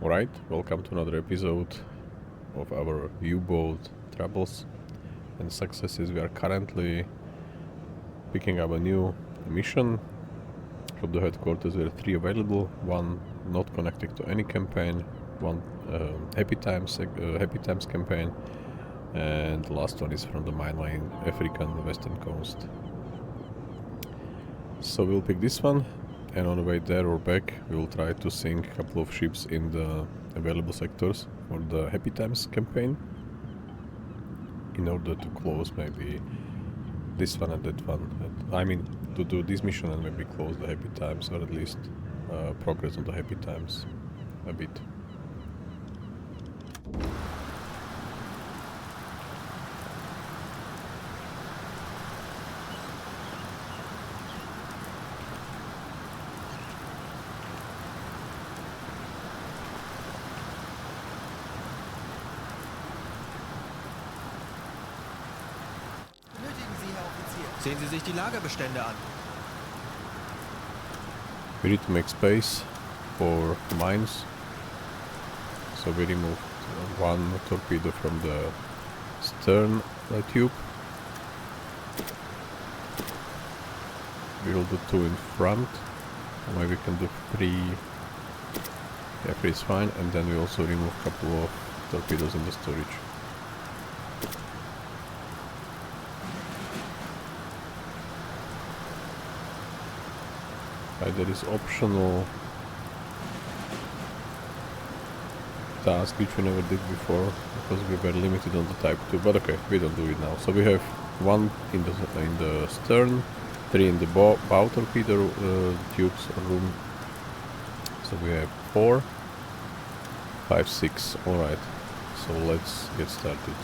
Alright, welcome to another episode of our U-boat troubles and successes. We are currently picking up a new mission. From the headquarters there are 3 available, 1 not connected to any campaign, 1 Happy Times campaign, and the last one is from the Minelaying African western coast. So we'll pick this one, and on the way there or back we will try to sink a couple of ships in the available sectors for the Happy Times campaign in order to close maybe this one and that one. I mean, to do this mission and maybe close the Happy Times, or at least progress on the Happy Times a bit. Sehen Sie sich die Lagerbestände an. We need to make space for mines, so we removed 1 torpedo from the stern tube. We will do 2 in front, or maybe we can do 3. Yeah, 3 is fine, and then we also remove a couple of torpedoes in the storage. There is optional task which we never did before because we were limited on the type 2, but okay, we don't do it now. So we have 1 in the stern, 3 in the bow torpedo tubes room. So we have 4, 5, 6. Alright, so let's get started.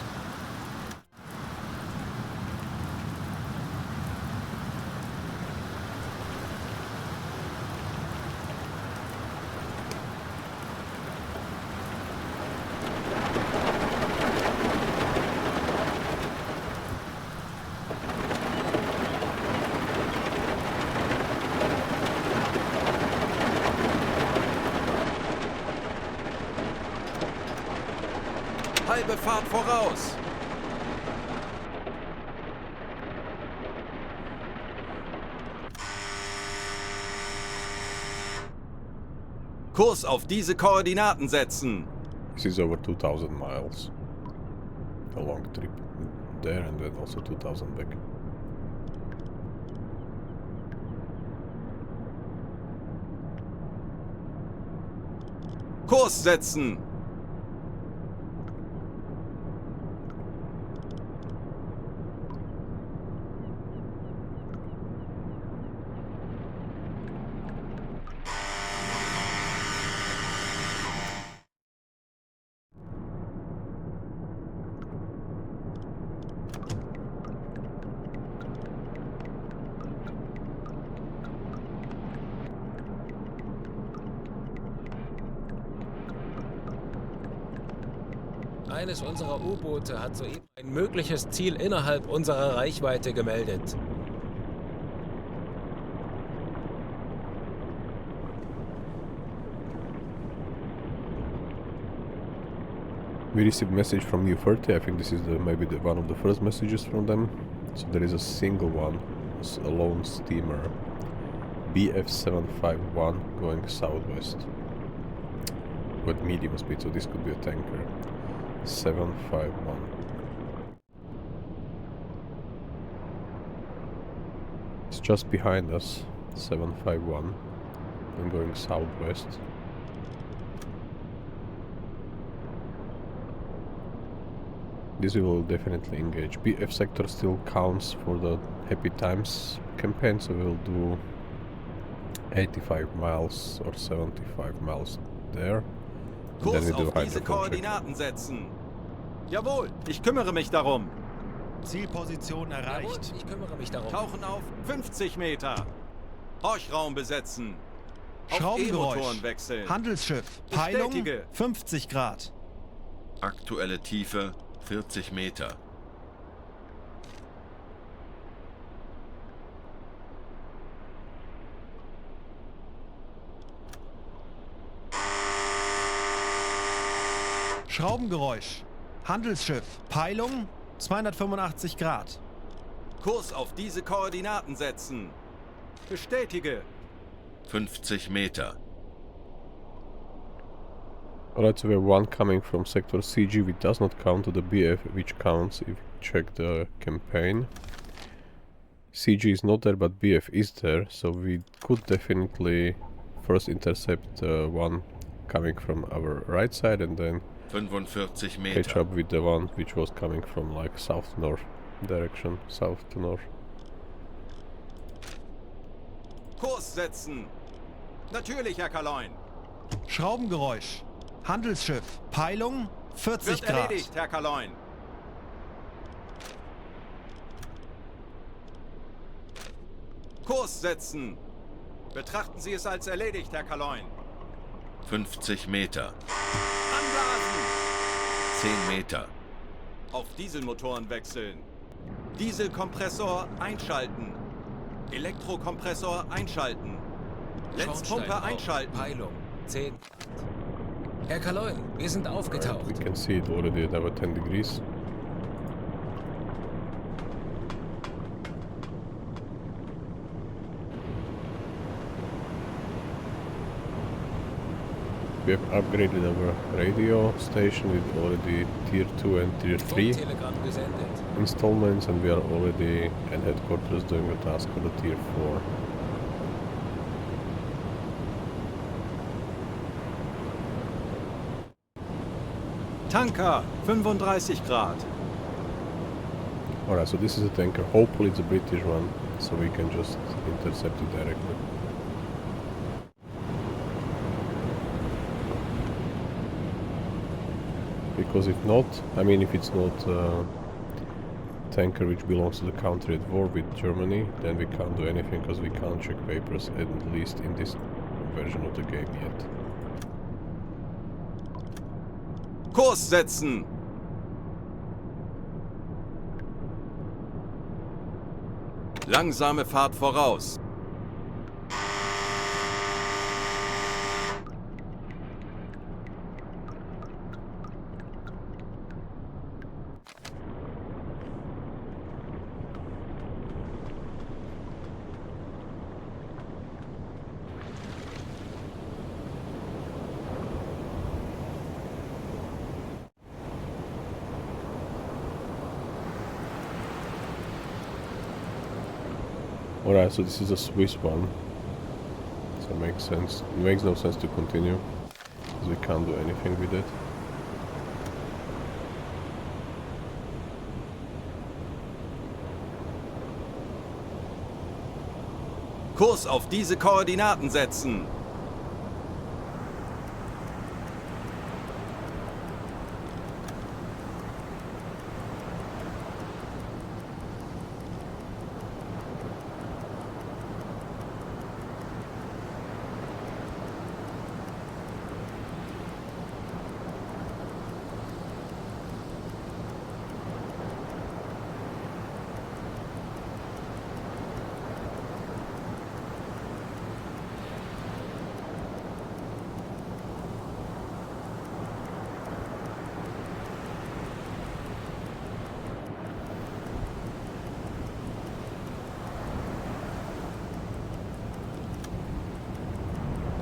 Halbe Fahrt voraus! Kurs auf diese Koordinaten setzen! This is over 2000 miles. A long trip there and then also 2000 back. Kurs setzen! Eines unserer U-Boote hat soeben ein mögliches Ziel innerhalb unserer Reichweite gemeldet. We received a message from U30. I think this is maybe one of the first messages from them. So there is a single one, a lone steamer, BF751 going southwest with medium speed, so this could be a tanker. 751. It's just behind us, 751, and going southwest. This we will definitely engage. BF sector still counts for the Happy Times campaign, so we'll do 85 miles or 75 miles there. Kurs auf diese Koordinaten setzen! Jawohl, ich kümmere mich darum! Zielposition erreicht. Jawohl, ich kümmere mich darum. Tauchen auf 50 Meter! Horchraum besetzen! Auf Schraubengeräusch. E-Motoren wechseln! Handelsschiff. Peilung Bestätige. 50 Grad. Aktuelle Tiefe 40 Meter. Schraubengeräusch. Handelsschiff. Peilung 285 Grad. Kurs auf diese Koordinaten setzen. Bestätige. 50 Meter. Alright, so we have one coming from sector CG, which does not count to the BF, which counts if you check the campaign. CG is not there, but BF is there, so we could definitely first intercept one coming from our right side and then 45 catch Meter. up with the one which was coming from like south-north direction, south to north. Kurs setzen. Natürlich, Herr Kaloin. Schraubengeräusch. Handelsschiff. Peilung 40 Wird Grad. erledigt, Herr Kaloin. Kurs setzen. Betrachten Sie es als erledigt, Herr Kaloin. 50 Meter. Anblasen. 10 Meter. Auf Dieselmotoren wechseln. Dieselkompressor einschalten. Elektrokompressor einschalten. Letztpumpe Schornstein auf. einschalten. Peilung 10. Herr Kaloin, wir sind Alright, we aufgetaucht. can see it already at about 10 degrees. We have upgraded our radio station with already tier 2 and tier 3 Funktelegramm gesendet. installments, and we are already at headquarters doing the task for the tier 4. Tanker 35 Grad. Alright, so this is a tanker. Hopefully it's a British one, so we can just intercept it directly. Because if not, I mean if it's not a tanker which belongs to the country at war with Germany, then we can't do anything because we can't check papers, at least in this version of the game yet. Kurs setzen. Langsame Fahrt voraus. Alright, so this is a Swiss one. So it makes sense. It makes no sense to continue, because we can't do anything with it. Kurs auf diese Koordinaten setzen.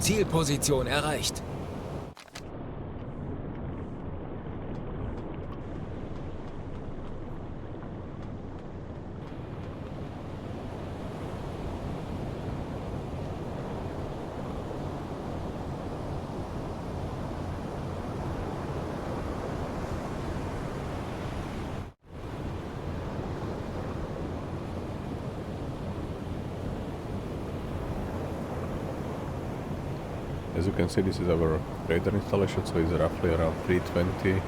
Zielposition erreicht. As you can see, this is our radar installation, so it's roughly around 320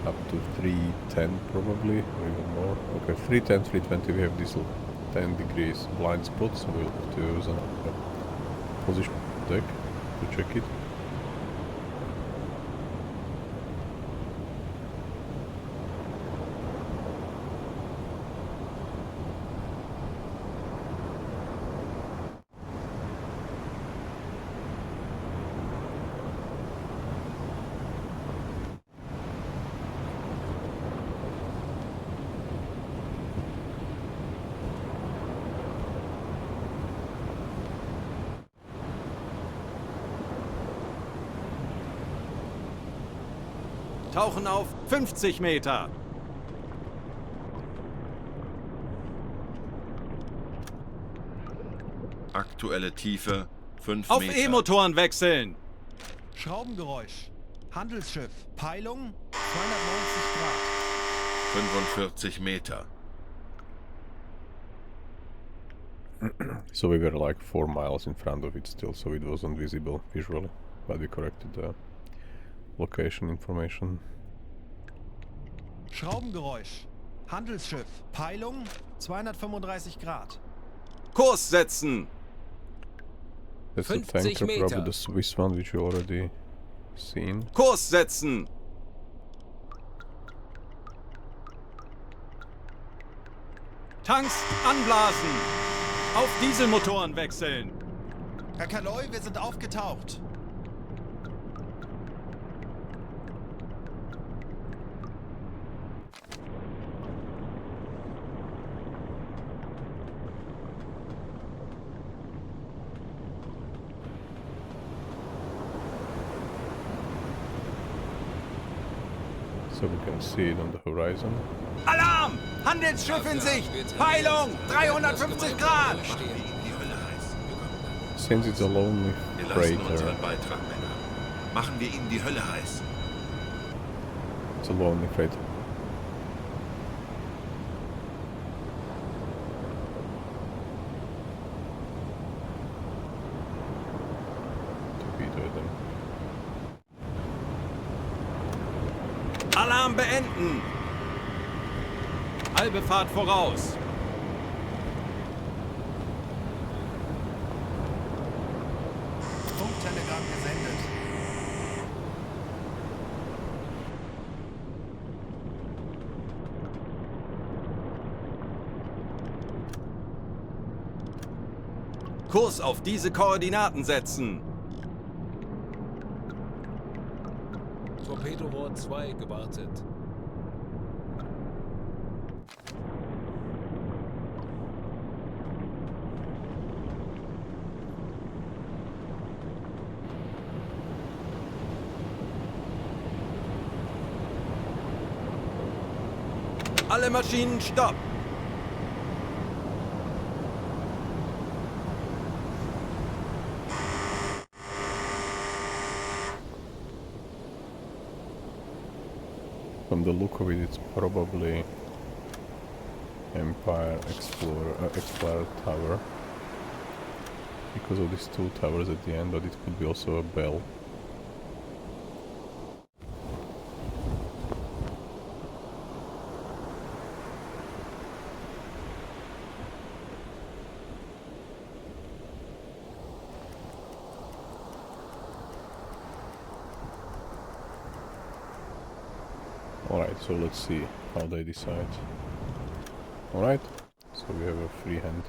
up to 310 probably, or even more. Okay, 310, 320, we have this 10 degrees blind spot, so we'll have to use a position deck to check it. Tauchen auf 50 Meter. Aktuelle Tiefe 5 Auf Meter. E-Motoren wechseln. Schraubengeräusch. Handelsschiff. Peilung 290 Grad. 45 Meter. So we were like 4 miles in front of it still, so it wasn't visible visually, but we corrected the location information. Schraubengeräusch. Handelsschiff. Peilung 235 Grad. Kurs setzen. That's the 50 tanker, probably Meter. the Swiss one which you already seen. Kurs setzen. Tanks anblasen. Auf Dieselmotoren wechseln. Herr Kaloy, wir sind aufgetaucht. So we can see it on the horizon. Alarm! Handelsschiff in Sicht! Peilung 350 Grad! Since it's a lonely Wir lassen freighter, unseren Beitrag, Männer. Machen wir ihnen die Hölle heiß. it's a lonely freighter. Torpedo them. Alarm beenden! Halbe Fahrt voraus! Funktelegramm gesendet. Kurs auf diese Koordinaten setzen! Torpedorohr 2 gewartet. Alle Maschinen stopp! From the look of it, it's probably Empire Explorer Tower. Because of these 2 towers at the end, but it could be also a bell. Alright, so let's see how they decide. Alright, so we have a free hand.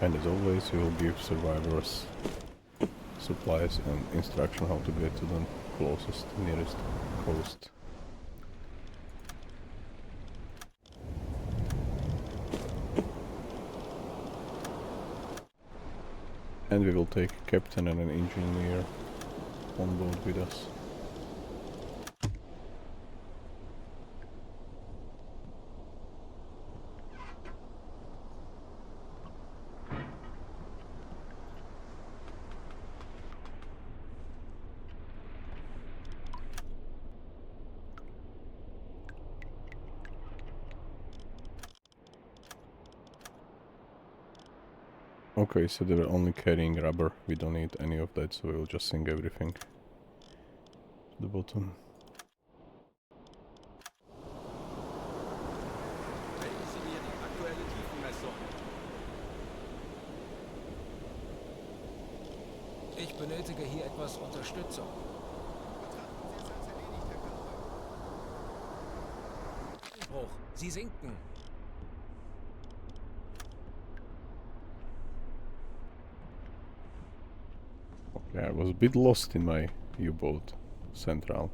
And as always, we will give survivors supplies and instruction how to get to the closest, nearest coast. And we will take a captain and an engineer on board with us. Okay, so they were only carrying rubber. We don't need any of that, so we'll just sink everything to the bottom. Ich benötige hier etwas Unterstützung. Bruch. Sie sinken. Okay, I was a bit lost in my U-boat central.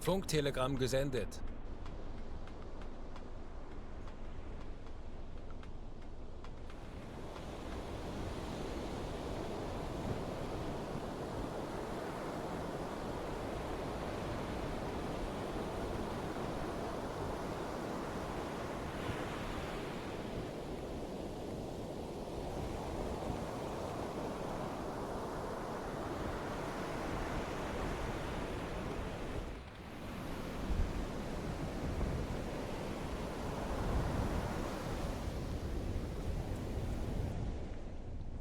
Funktelegramm gesendet.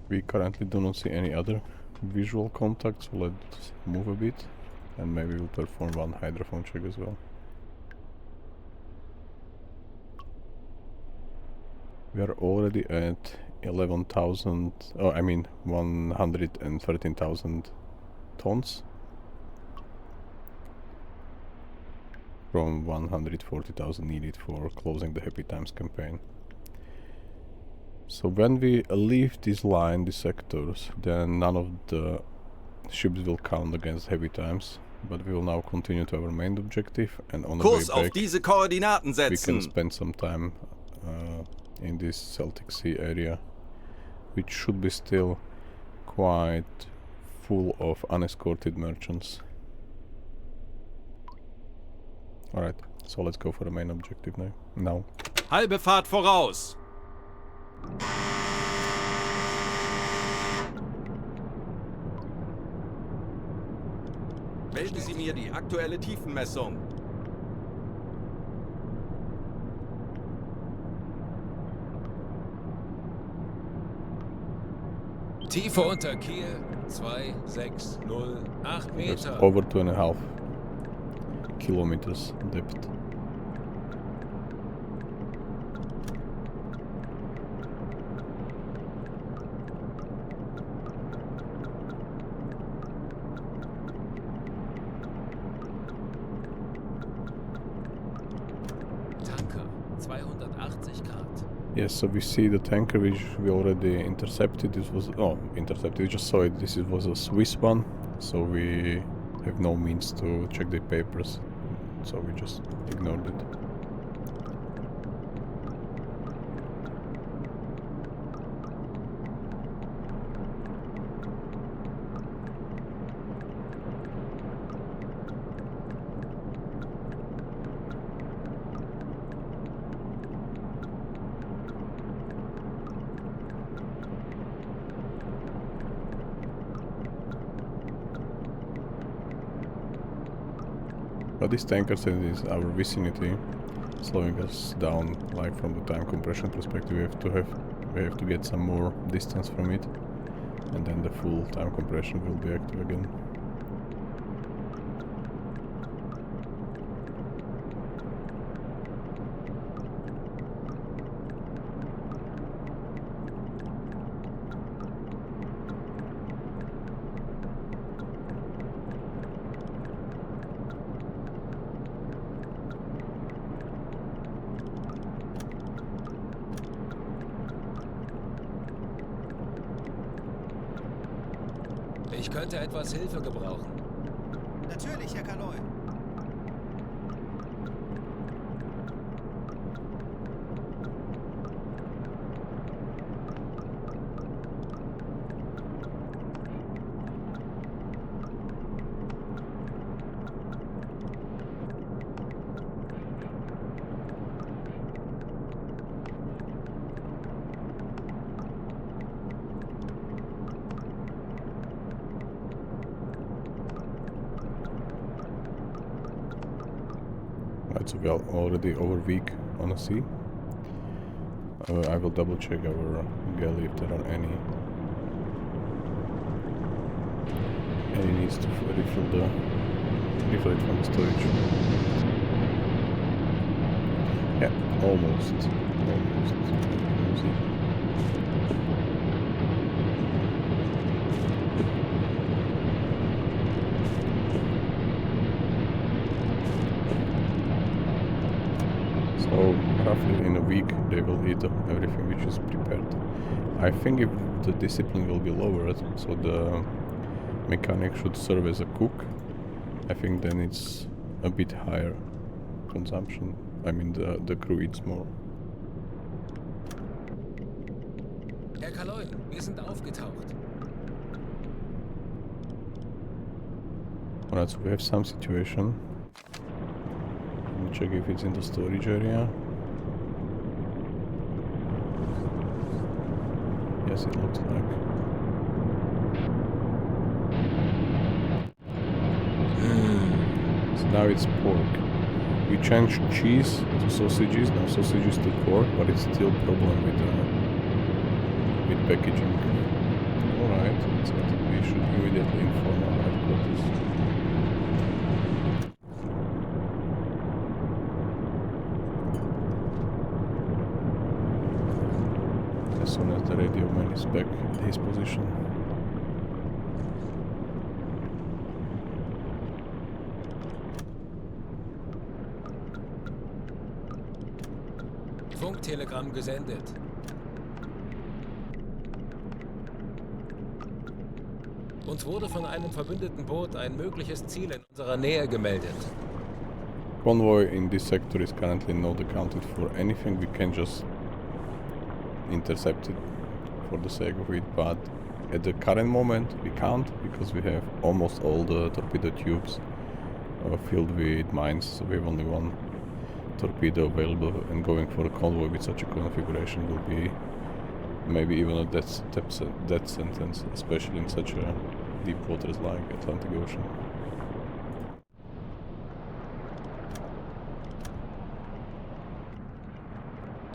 We currently do not see any other visual contact, so let's move a bit and maybe we'll perform one hydrophone check as well. We are already at 11,000, oh I mean 113,000 tons from 140,000 needed for closing the Happy Times campaign. So when we leave this line, these sectors, then none of the ships will count against Heavy Times, but we will now continue to our main objective, and on the way Kurs auf back diese Koordinaten we can setzen. spend some time in this Celtic Sea area, which should be still quite full of unescorted merchants. Alright, so let's go for the main objective now. Halbe Fahrt voraus. Melden Sie mir die aktuelle Tiefenmessung. Tiefe unter Kiel 2608 Just Meter. over 2.5 kilometers depth. Tanker 280 Grad. Yes, so we see the tanker which we already intercepted. This was intercepted. We just saw it. This was a Swiss one, so we have no means to check the papers, so we just ignored it. But this tanker says is our vicinity, slowing us down. Like from the time compression perspective, we have to get some more distance from it, and then the full time compression will be active again. Ich könnte etwas Hilfe gebrauchen. Natürlich, Herr Kaloy. Right, so we are already over week on the sea. I will double check our galley if there are any needs to refill it from the storage. Yeah, almost. See. roughly in a week they will eat everything which is prepared. I think if the discipline will be lowered, so the mechanic should serve as a cook, I think then it's a bit higher consumption. I mean the crew eats more. Herr Kaloin, wir sind aufgetaucht. Alright, so we have some situation. Let me check if it's in the storage area. Yes, it looks like. So now it's pork. We changed cheese to sausages, now sausages to pork, but it's still problem with packaging. Alright, so we should immediately inform our headquarters. As soon as the radio man is back at his position. Funktelegramm gesendet. Uns wurde von einem verbündeten Boot ein mögliches Ziel in unserer Nähe gemeldet. Convoy in this sector is currently not accounted for anything. We can just intercept it for the sake of it, but at the current moment we can't because we have almost all the torpedo tubes filled with mines, so we have only one torpedo available, and going for a convoy with such a configuration will be maybe even a death sentence, especially in such a deep waters like Atlantic Ocean.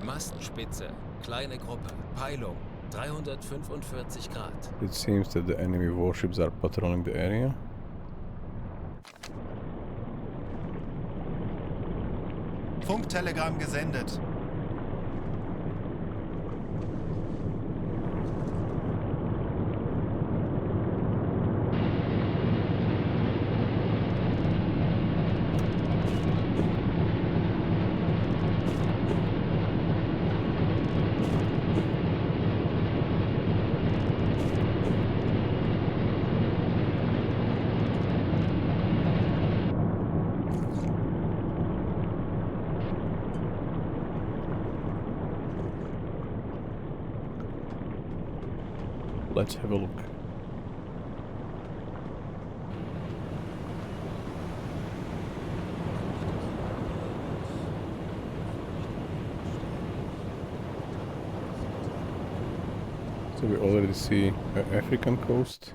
Mastenspitze, kleine Gruppe, Peilung, 345 Grad. It seems that the enemy warships are patrolling the area. Funktelegramm gesendet. Let's have a look. So we already see African coast.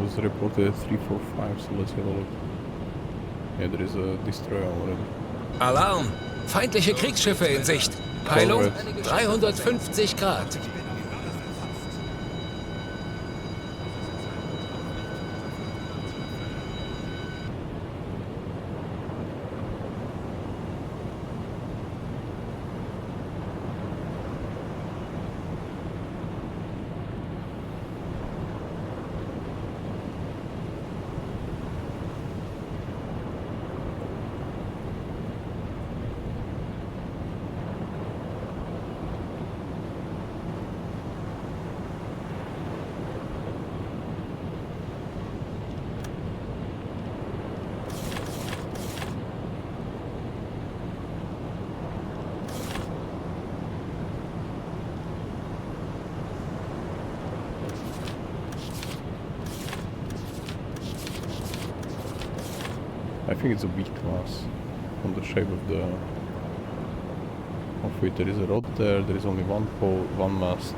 Was reported 345, so let's have a look. Yeah, there is a destroyer already. Alarm! Feindliche Kriegsschiffe in Sicht. Peilung 350 Grad. I think it's a B class from the shape of the of it. There is a rod there, there is only one pole, one mast,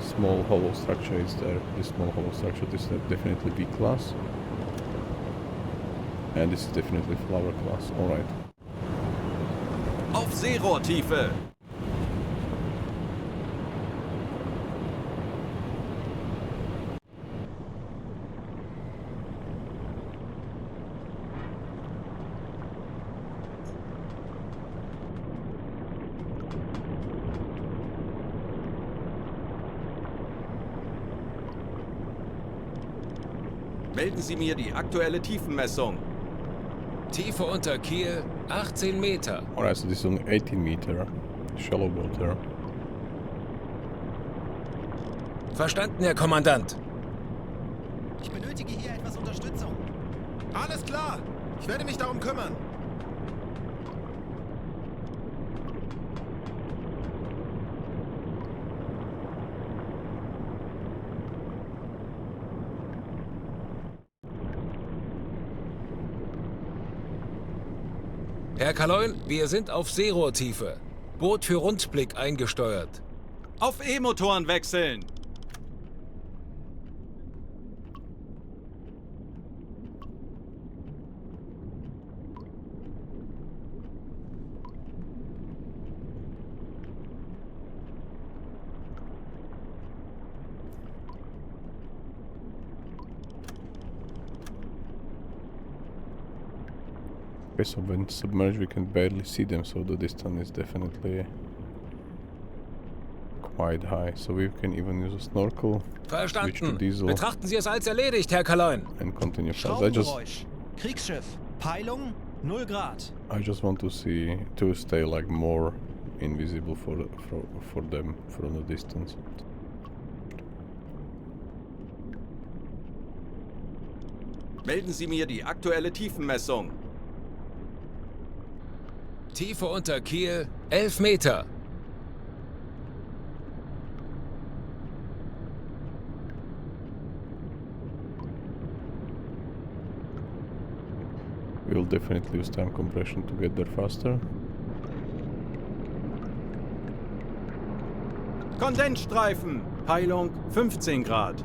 small hollow structure is there. This small hollow structure, this is definitely B class. And this is definitely flower class, alright. Auf Seerohrtiefe! Melden Sie mir die aktuelle Tiefenmessung. Tiefe unter Kiel 18 Meter. Alright, so this is only 18 meter shallow water. Verstanden, Herr Kommandant. Ich benötige hier etwas Unterstützung. Alles klar. Ich werde mich darum kümmern. Herr Kaloin, wir sind auf Seerohrtiefe. Boot für Rundblick eingesteuert. Auf E-Motoren wechseln. Okay, so when submerged we can barely see them, so the distance is definitely quite high. So we can even use a snorkel, switch to Verstanden. diesel Betrachten Sie es als erledigt, Herr Kaloin. and continue fast. Schraubengeräusch. Kriegsschiff. Peilung 0 Grad. I just want to see, to stay like more invisible for them from the distance. Melden Sie mir die aktuelle Tiefenmessung. Tiefe unter Kiel 11 Meter. We will definitely use time compression to get there faster. Kondensstreifen. Peilung 15 Grad.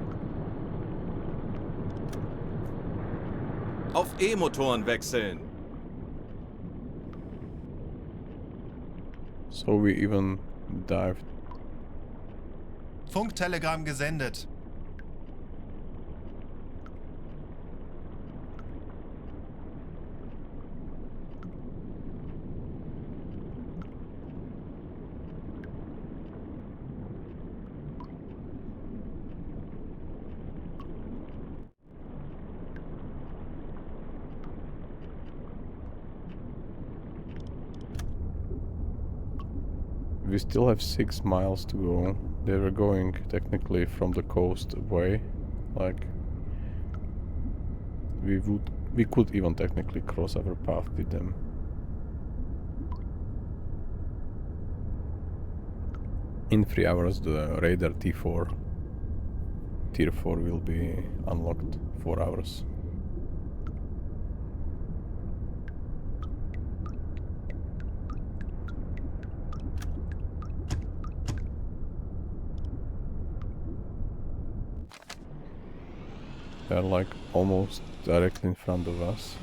Auf E-Motoren wechseln. So we even dived. Funktelegramm gesendet. We still have 6 miles to go. They were going technically from the coast away. Like we could even technically cross our path with them. In 3 hours the radar T4 Tier 4 will be unlocked. 4 hours. They're like almost directly in front of us.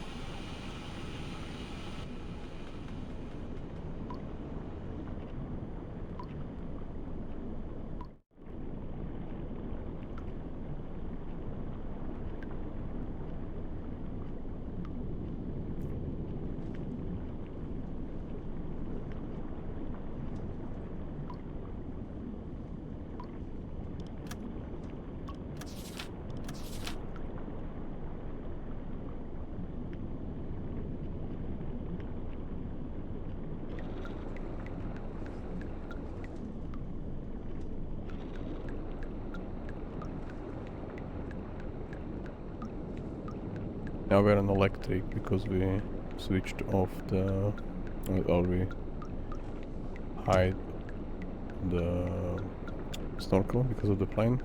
Now we're on electric because we switched off the, or we hide the snorkel because of the plane.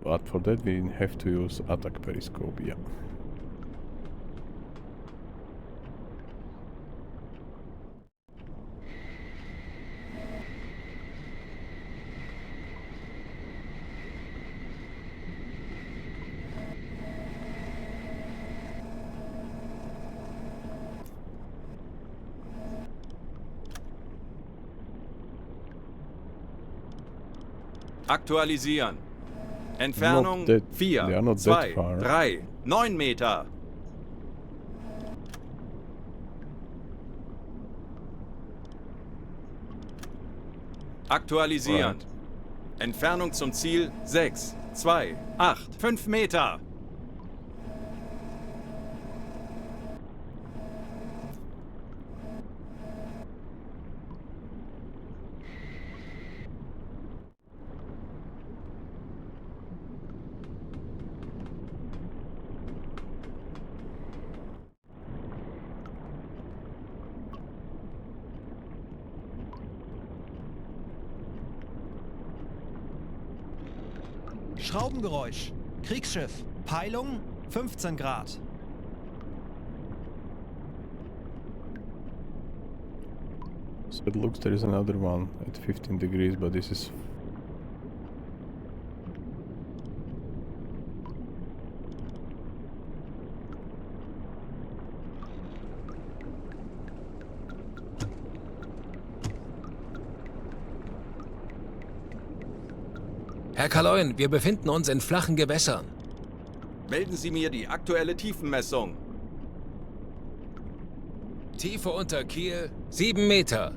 But for that we have to use attack periscope, yeah. Aktualisieren. Entfernung Not that- they 4, are not that 2, far. 3, 9 Meter. Aktualisieren. Right. Entfernung zum Ziel 6, 2, 8, 5 Meter. Schraubengeräusch. Kriegsschiff. Peilung 15 Grad. So it looks there is another one at 15 degrees, but this is... Herr Kaloin, wir befinden uns in flachen Gewässern. Melden Sie mir die aktuelle Tiefenmessung. Tiefe unter Kiel 7 Meter.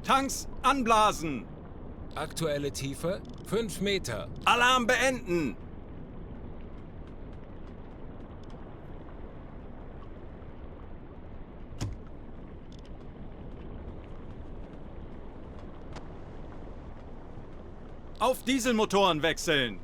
Tanks anblasen. Aktuelle Tiefe 5 Meter. Alarm beenden. Auf Dieselmotoren wechseln.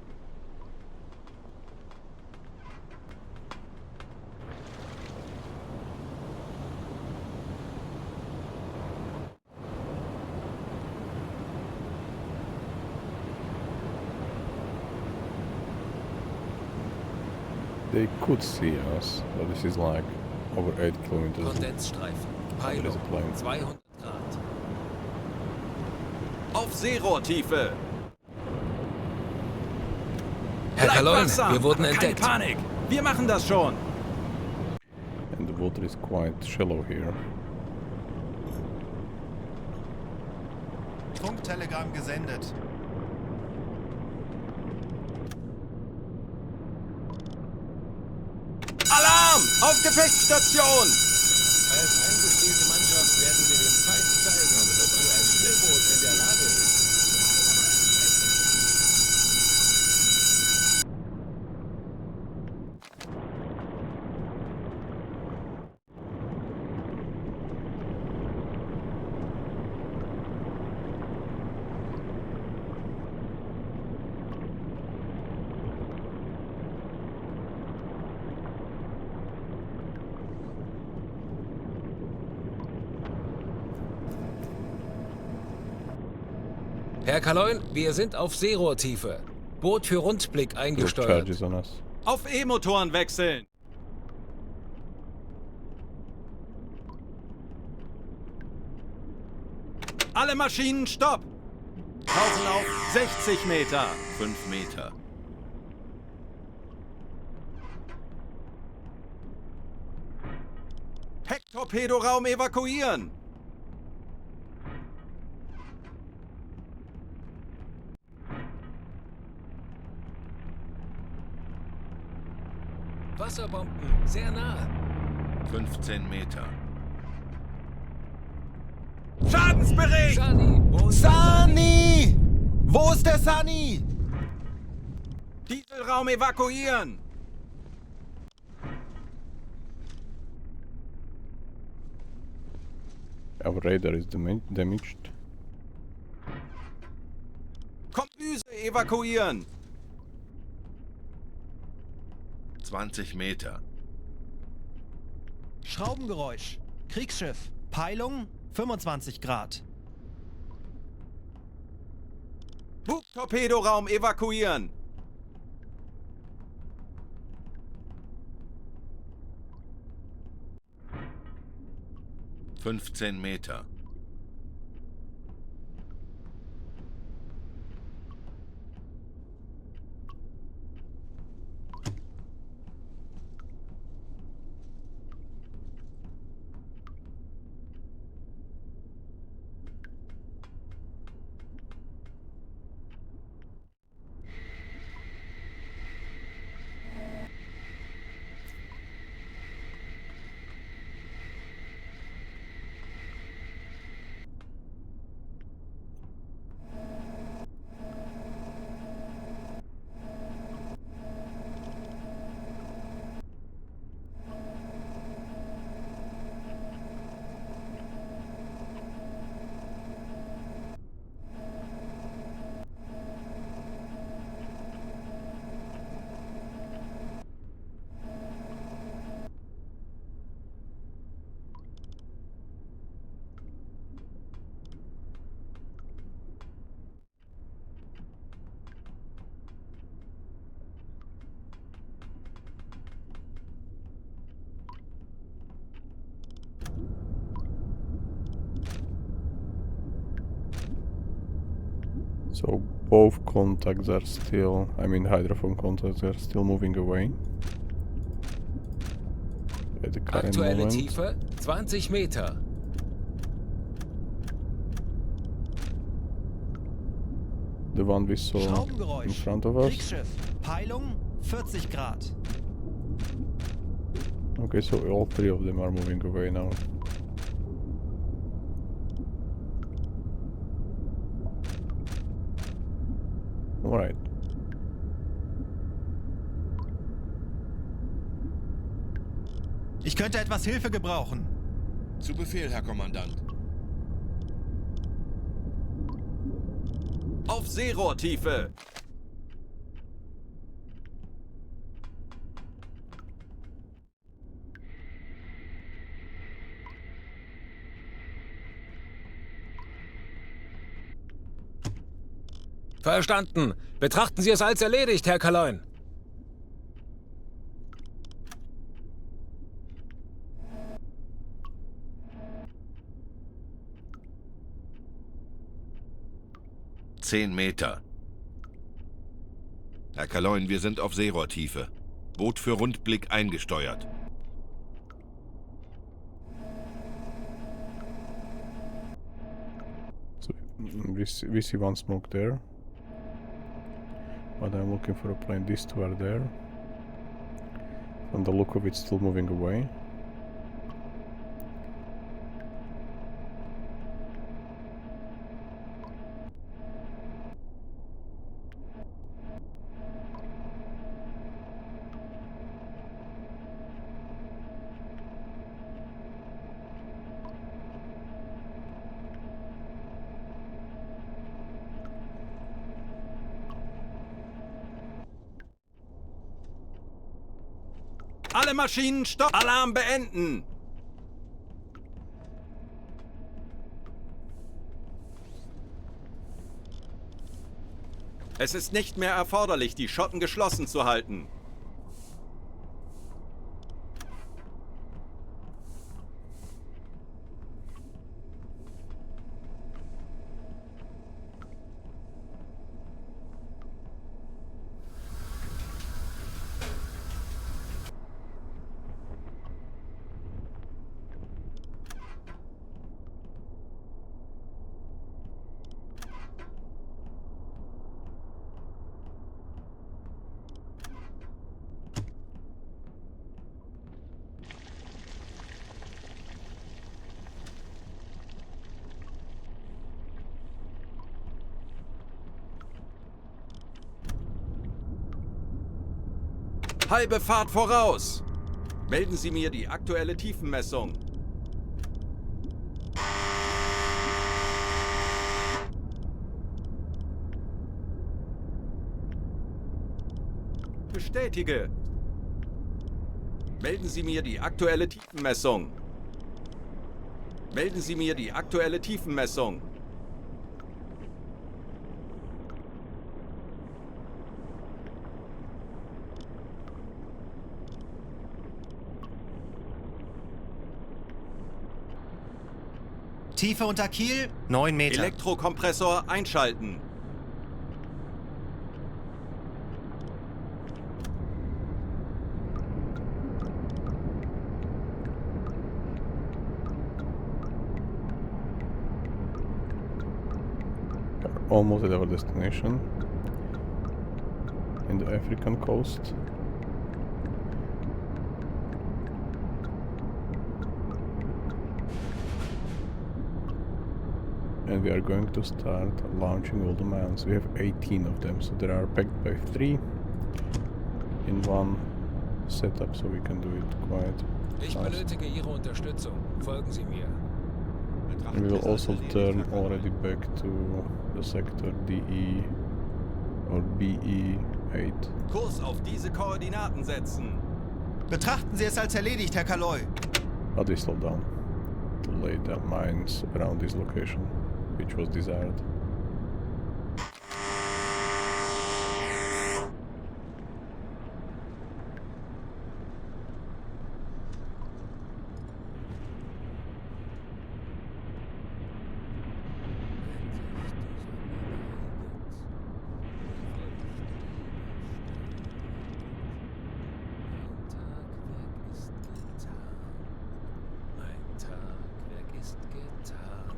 They could see us, but this is like over 8 kilometers. Kondensstreifen. There is Peilung a plane. 200 Grad. Auf Seerohrtiefe. Herr Bleibt Kaloin, wachsam, wir wurden aber keine entdeckt. Panik. Wir machen das schon. And the water is quite shallow here. Funktelegramm gesendet. Alarm! Auf Gefechtsstation! Als eingespielte Mannschaft werden wir dem Feind zeigen, wozu ein U-Boot in der Lage ist. Herr Kaloin, wir sind auf Seerohrtiefe. Boot für Rundblick Group eingesteuert. charges on us. Auf E-Motoren wechseln. Alle Maschinen stopp! Tauchen auf 60 Meter. 5 Meter. Hecktorpedoraum evakuieren. Wasserbomben, sehr nah. 15 Meter. Schadensbericht! Sani, wo ist Sani! Wo ist der Sani? Dieselraum evakuieren. Our radar is damaged. Kombüse evakuieren. 20 Meter. Schraubengeräusch. Kriegsschiff. Peilung 25 Grad. Torpedoraum evakuieren. Fünfzehn Meter. So both contacts are still, I mean hydrophone contacts are still moving away. At the current Aktuelle moment. Tiefe 20 Meter. The one we saw in Schraubengeräusch. front of us. Kriegsschiff. Peilung 40 Grad. Okay, so all three of them are moving away now. Alright. Ich könnte etwas Hilfe gebrauchen. Zu Befehl, Herr Kommandant. Auf Seerohrtiefe. Verstanden. Betrachten Sie es als erledigt, Herr Kaloin. Zehn Meter. Herr Kaloin, wir sind auf Seerohrtiefe. Boot für Rundblick eingesteuert. So we see one smoke there. But I'm looking for a plane. These two are there. From the look of it, still moving away. Alle Maschinen stopp! Alarm beenden! Es ist nicht mehr erforderlich, die Schotten geschlossen zu halten. Halbe Fahrt voraus! Melden Sie mir die aktuelle Tiefenmessung. Bestätige. Melden Sie mir die aktuelle Tiefenmessung. Melden Sie mir die aktuelle Tiefenmessung. Tiefe unter Kiel 9 Meter. Elektrokompressor einschalten. Almost at our destination in the African coast. And we are going to start launching all the mounts. We have 18 of them, so they are packed by 3 in one setup, so we can do it quite Ich fast. benötige Ihre Unterstützung. Folgen Sie mir. And we will also turn already back to the sector DE or BE8. Kurs auf diese Koordinaten setzen. Betrachten Sie es als erledigt, Herr Kaloy. But we slow down to lay down mines around this location, which was desired. Mein Tagwerk ist getan.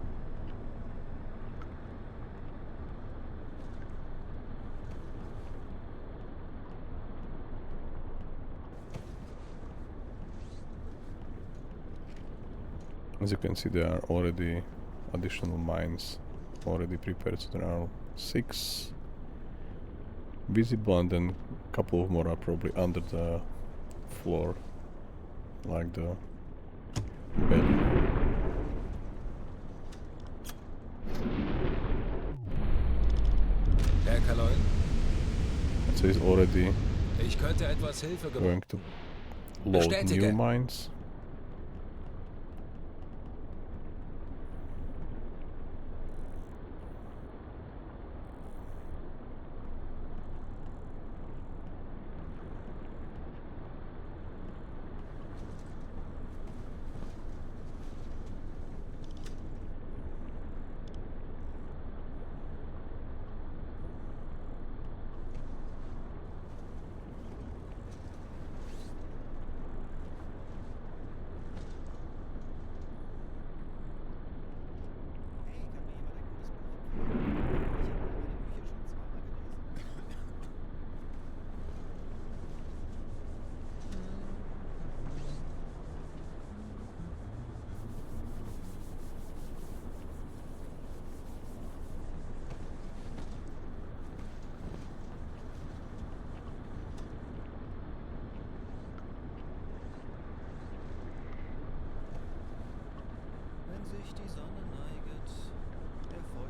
As you can see, there are already additional mines already prepared, so there are 6 visible, and then a couple of more are probably under the floor, like the belly. Herr Kaloy, So it's already ich könnte etwas Hilfe gebrauchen. going to load Bestätige. new mines.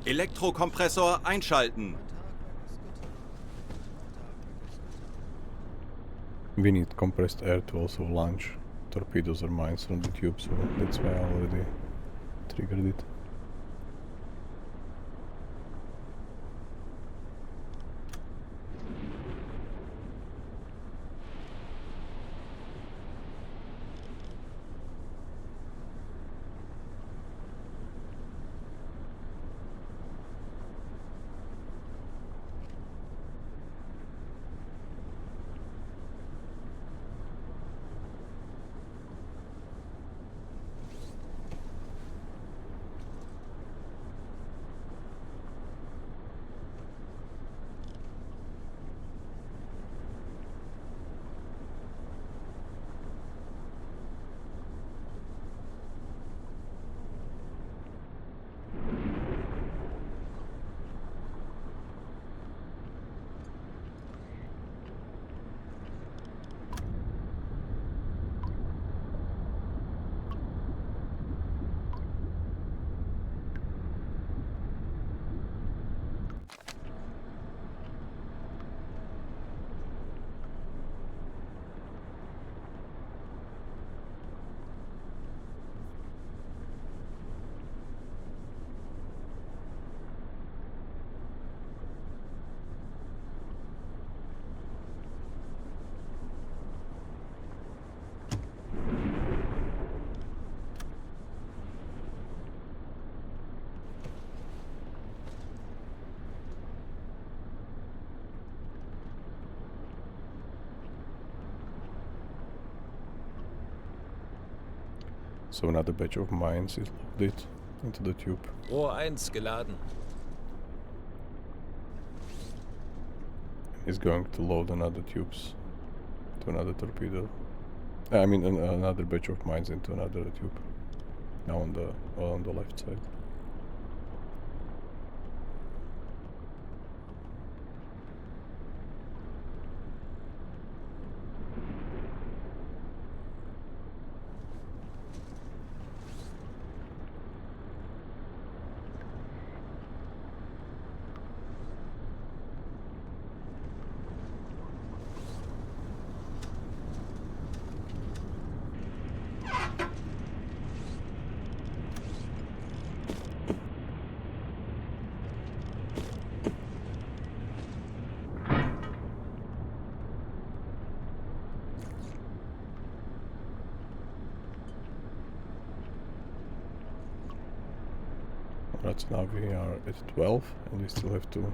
Elektrokompressor einschalten. We need compressed air to also launch torpedoes or mines from the tube, so that's why I already triggered it. So another batch of mines is loaded into the tube. Rohr 1 geladen. He's going to load another tubes to another torpedo. I mean another batch of mines into another tube. Now on the left side. Right, so now we are at 12 and we still have to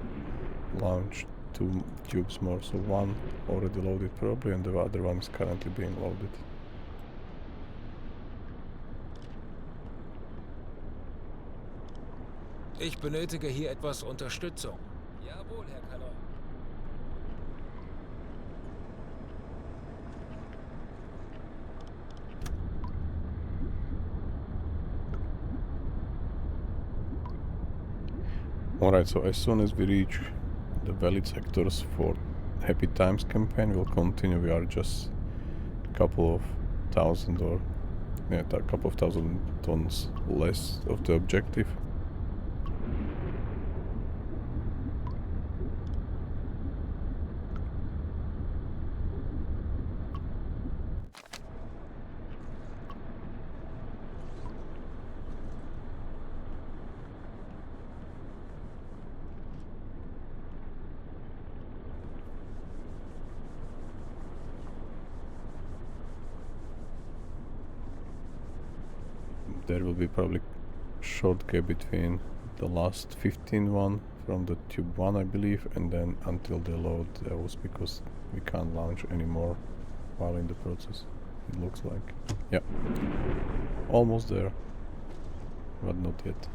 launch 2 tubes more. So one already loaded probably and the other one is currently being loaded. Ich benötige hier etwas Unterstützung. Jawohl, Herr Kaller. Alright, so as soon as we reach the valid sectors for Happy Times campaign, we'll continue. We are just a couple of thousand or a couple of thousand tons less of the objective. There will be probably short gap between the last 15 one from the tube 1 I believe, and then until they load those, because we can't launch anymore while in the process, it looks like. Yeah, almost there, but not yet.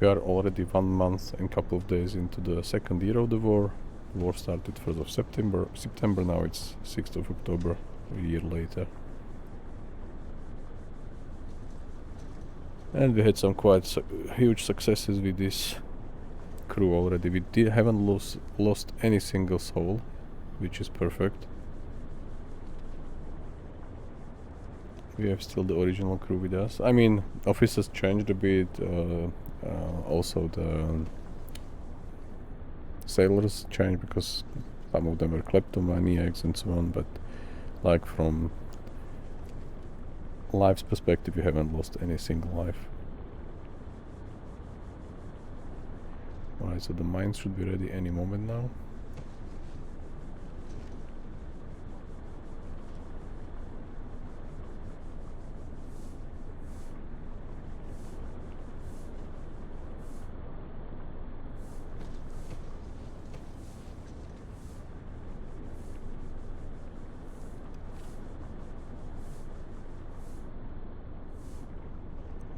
We are already 1 month and couple of days into the second year of the war. The war started 1st of September, now it's 6th of October, a year later. And we had some quite huge successes with this crew already. We haven't lost any single soul, which is perfect. We have still the original crew with us. I mean, officers changed a bit. Also the sailors changed because some of them were kleptomaniacs and so on, but like from life's perspective we haven't lost any single life. Alright, so the mines should be ready any moment now.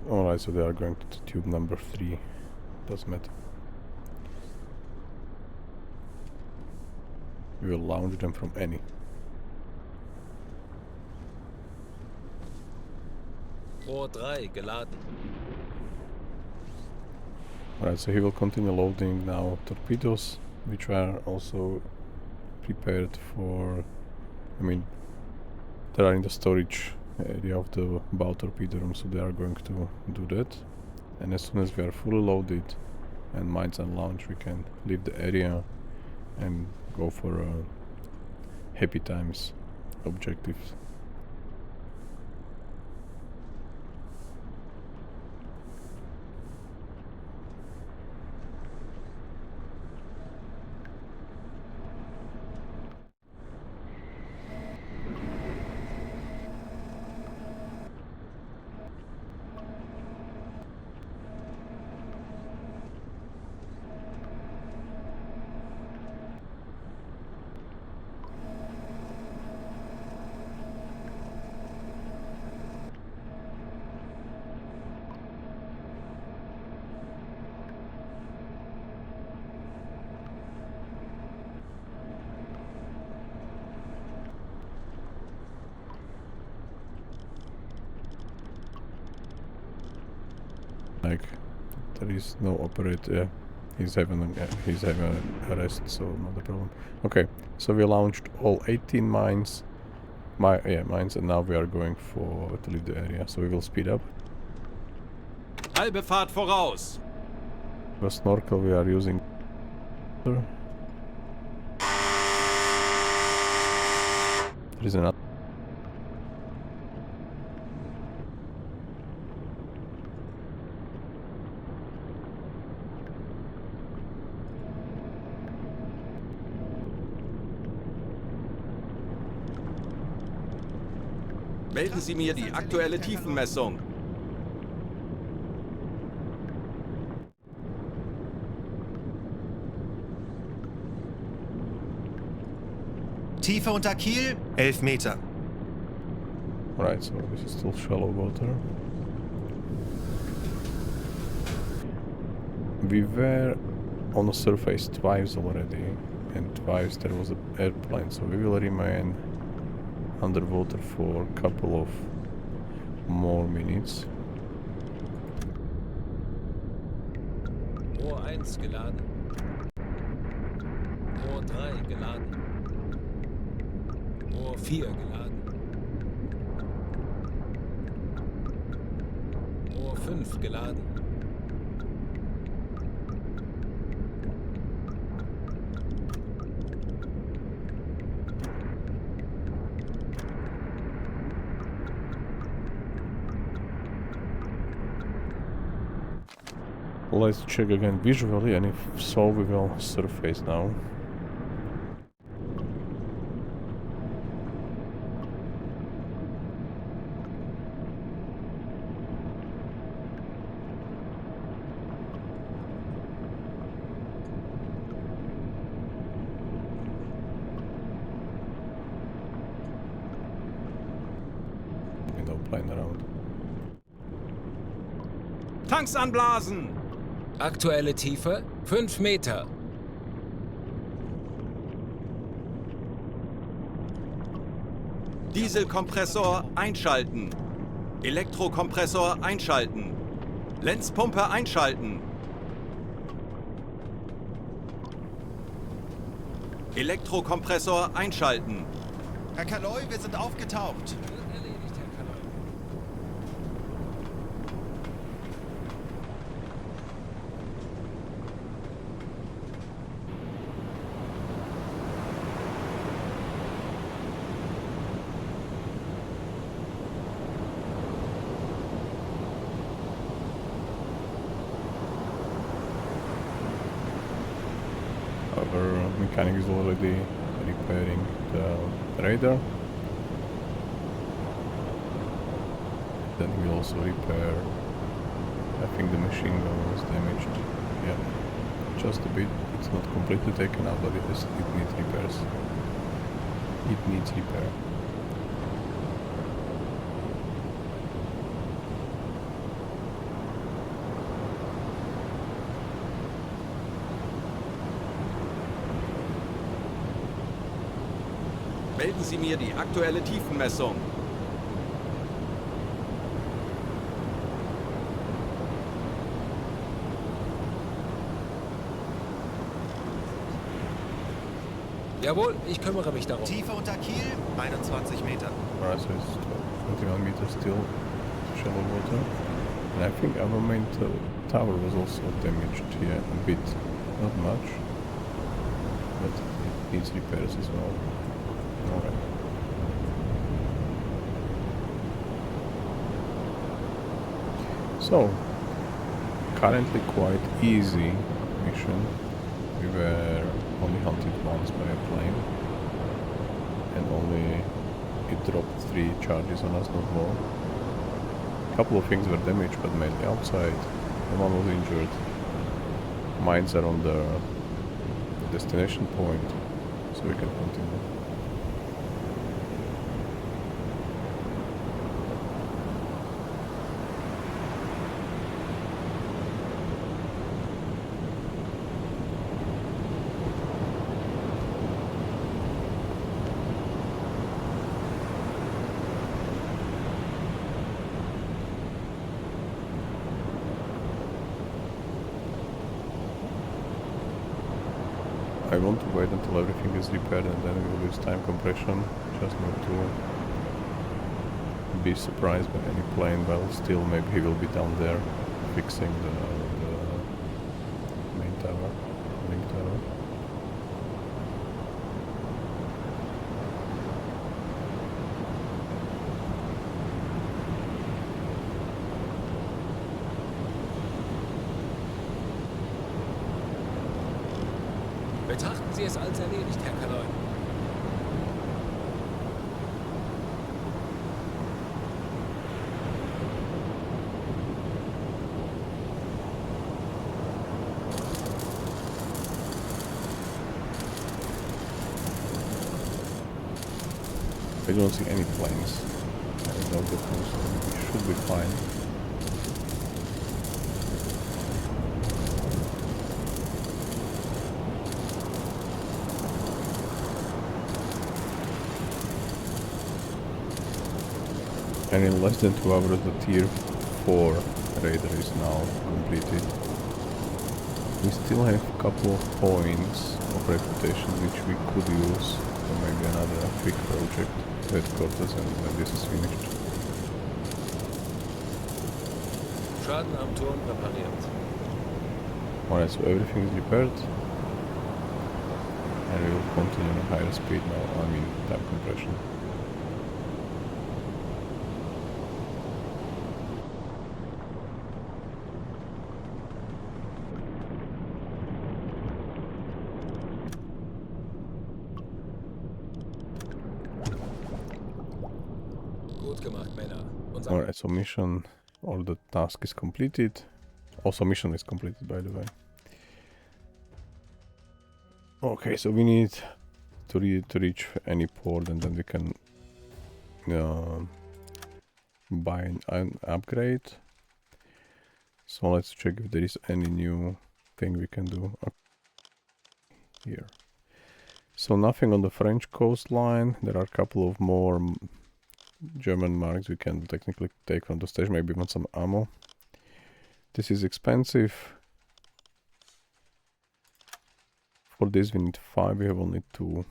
Alright, so they are going to tube number 3. Doesn't matter. We will launch them from any. Rohr 3 geladen. Alright, so he will continue loading now torpedoes, which are also prepared for, I mean, they are in the storage area of the bow torpedo room, so they are going to do that. And as soon as we are fully loaded and mines are launched, we can leave the area and go for Happy Times objectives. Like, there is no operator. He's having a rest, so not a problem. Okay, so we launched all 18 mines. Mines, and now we are going to leave the area. So we will speed up. Halbe Fahrt voraus. The snorkel we are using. There is another. Melden Sie mir die aktuelle Tiefenmessung. Tiefe unter Kiel, 11 Meter. Right, so this is still shallow water. We were on the surface twice already, and twice there was an airplane, so we will remain underwater for a couple of more minutes. Rohr 1 geladen. Rohr 3 geladen. Rohr 4 geladen. Rohr 5 geladen. Let's check again visually, and if so, we will surface now. Window plane around. Tanks anblasen. Aktuelle Tiefe 5 Meter. Dieselkompressor einschalten. Elektrokompressor einschalten. Lenzpumpe einschalten. Elektrokompressor einschalten. Herr Kaloy, wir sind aufgetaucht. Erledigt, Herr Kaloy. Our mechanic is already repairing the radar. Then we also repair, I think the machine gun was damaged. Yeah, just a bit. It's not completely taken out, but it needs repairs. It needs repair. Melden Sie mir die aktuelle Tiefenmessung. Jawohl, ich kümmere mich darum. Tiefe unter Kiel, 21 Meter. Alright, so it's 21 meters still shallow water. And I think our main tower was also damaged here a bit. Not much, but it needs repairs as well. Alright. So, currently quite easy mission. We were only hunted once by a plane, and only it dropped 3 charges on us, not more. A couple of things were damaged, but mainly outside. No one was injured. Mines are on the destination point, so we can continue. I want to wait until everything is repaired and then we'll use time compression, just not to be surprised by any plane, but still maybe he will be down there fixing the main tower, link tower. Betrachten Sie es als erledigt, Herr Kaloi. I don't see any planes. I know that we should be fine. And in less than 2 hours the tier 4 radar is now completed. We still have a couple of points of reputation which we could use for maybe another quick project headquarters and when this is finished. Schaden am Turm repariert. Alright, so everything is repaired. And we will continue at higher speed now, I mean time compression. Alright, so mission, or the task is completed. Also mission is completed, by the way. Okay, so we need to reach any port and then we can buy an upgrade. So let's check if there is any new thing we can do here. So nothing on the French coastline. There are a couple of more German marks we can technically take from the station, maybe even some ammo. This is expensive. For this we need 5, we have only 2.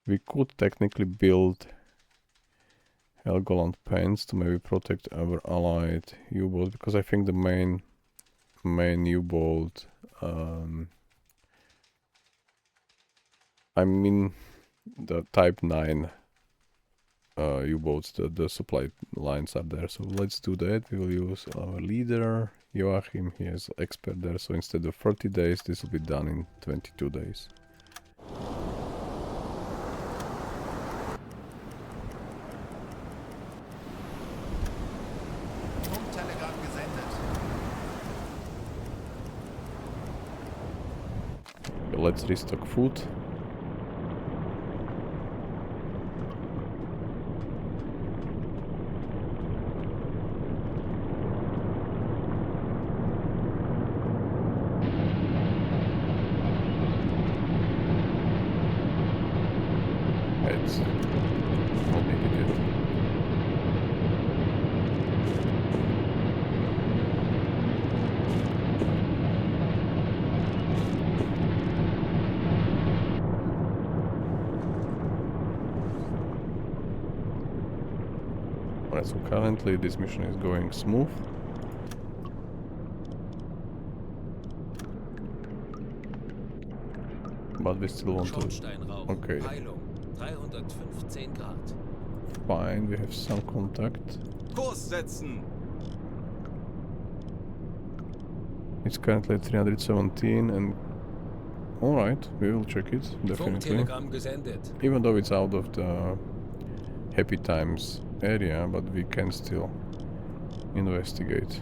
We could technically build Helgoland pens to maybe protect our allied U-boat, because I think the main U-boat, I mean the Type 9 U-boats, the supply lines are there. So let's do that. We will use our leader, Joachim. He is expert there. So instead of 30 days, this will be done in 22 days. Okay, let's restock food. So currently this mission is going smooth. But we still want to... Okay. Fine, we have some contact. Kurs setzen. It's currently at 317 and... Alright, we will check it, definitely. Even though it's out of the happy times area, but we can still investigate.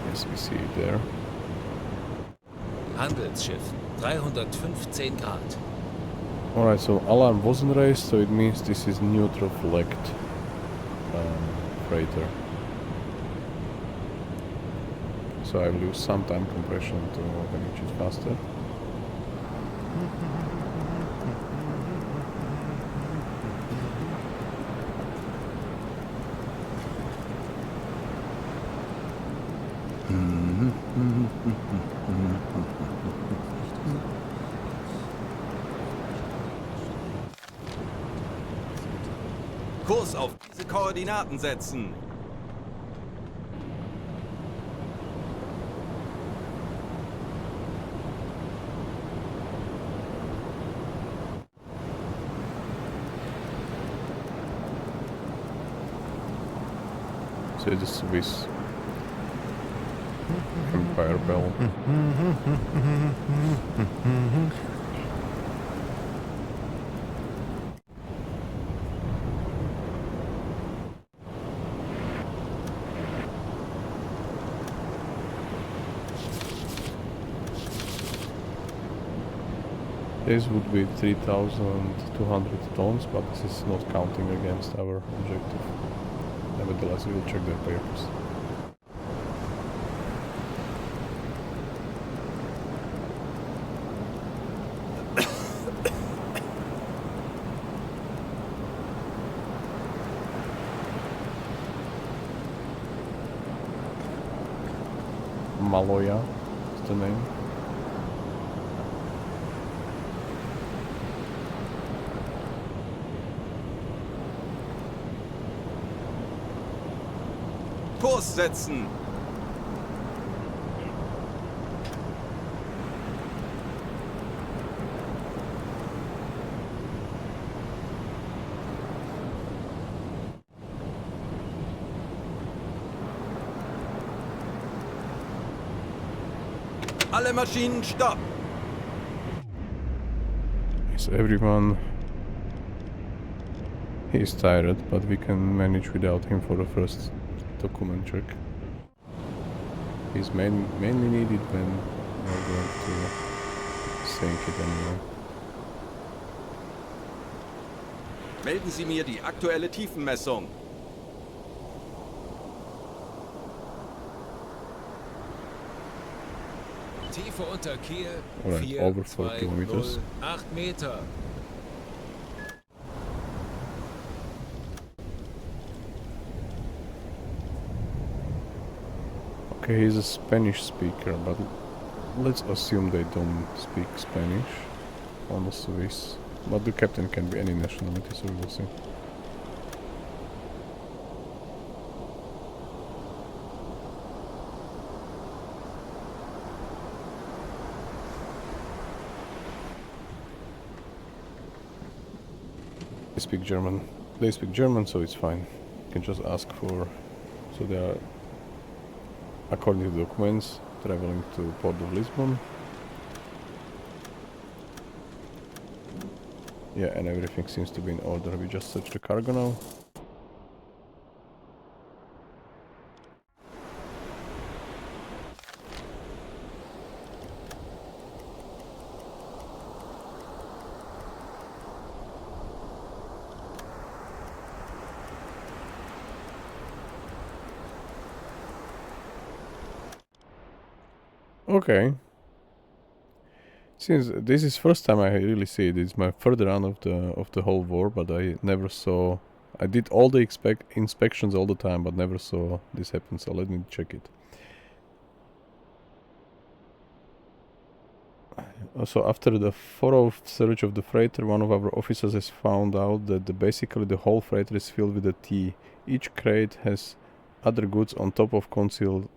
Yes, we see it there. Handelsschiff, 315 Grad. Alright, so alarm wasn't raised, so it means this is neutral flagged freighter. So I will use some time compression to manage it faster. Kurs auf diese Koordinaten setzen. So the Swiss Empire Bell. This would be 3,200 tons, but this is not counting against our objective. Nevertheless, we will check their papers. Maloja is the name. Kurs setzen. Alle Maschinen stopp. Is everyone... He is tired, but we can manage without him for the first document check. He's mainly needed when we're going to sink it anyway. Melden Sie mir die aktuelle Tiefenmessung. Tiefe unter Kiel, Alright, 4, over 4 2, kilometers. 0, 8 Meter. Okay, he's a Spanish speaker, but let's assume they don't speak Spanish on the Swiss. But the captain can be any nationality, so we will see. They speak German. They speak German, so it's fine. You can just ask for... So they are, according to the documents, traveling to Port of Lisbon. Yeah, and everything seems to be in order. We just search the cargo now. Okay. Since this is first time I really see it, it's my third run of the whole war, but I never saw... I did all the inspections all the time, but never saw this happen, so let me check it. So after the thorough search of the freighter, one of our officers has found out that basically the whole freighter is filled with a tea. Each crate has other goods on top of concealed...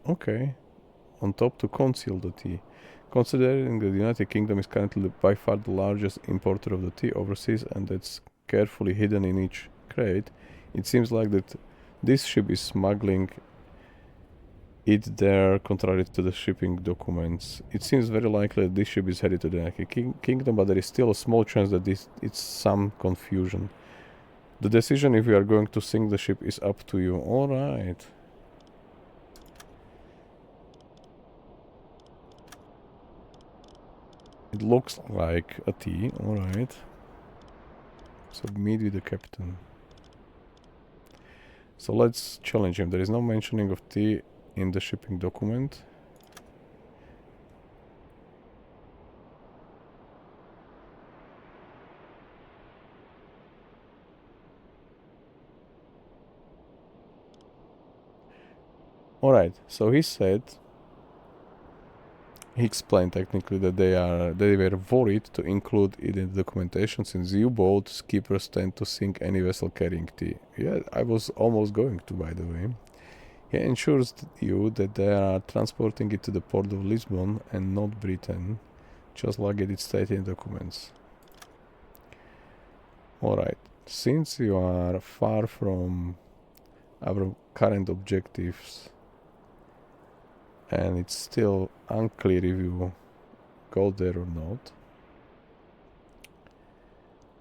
Okay. On top to conceal the tea. Considering that the United Kingdom is currently by far the largest importer of the tea overseas and that's carefully hidden in each crate, it seems like that this ship is smuggling it there contrary to the shipping documents. It seems very likely that this ship is headed to the United Kingdom, but there is still a small chance that it's some confusion. The decision if we are going to sink the ship is up to you. Alright. It looks like a T, alright. So meet with the captain. So let's challenge him. There is no mentioning of T in the shipping document. Alright, so he explained technically that they were worried to include it in the documentation since U-boat skippers tend to sink any vessel carrying tea. Yeah, I was almost going to, by the way. He ensures you that they are transporting it to the port of Lisbon and not Britain, just like it is stated in documents. Alright, since you are far from our current objectives and it's still unclear if you go there or not,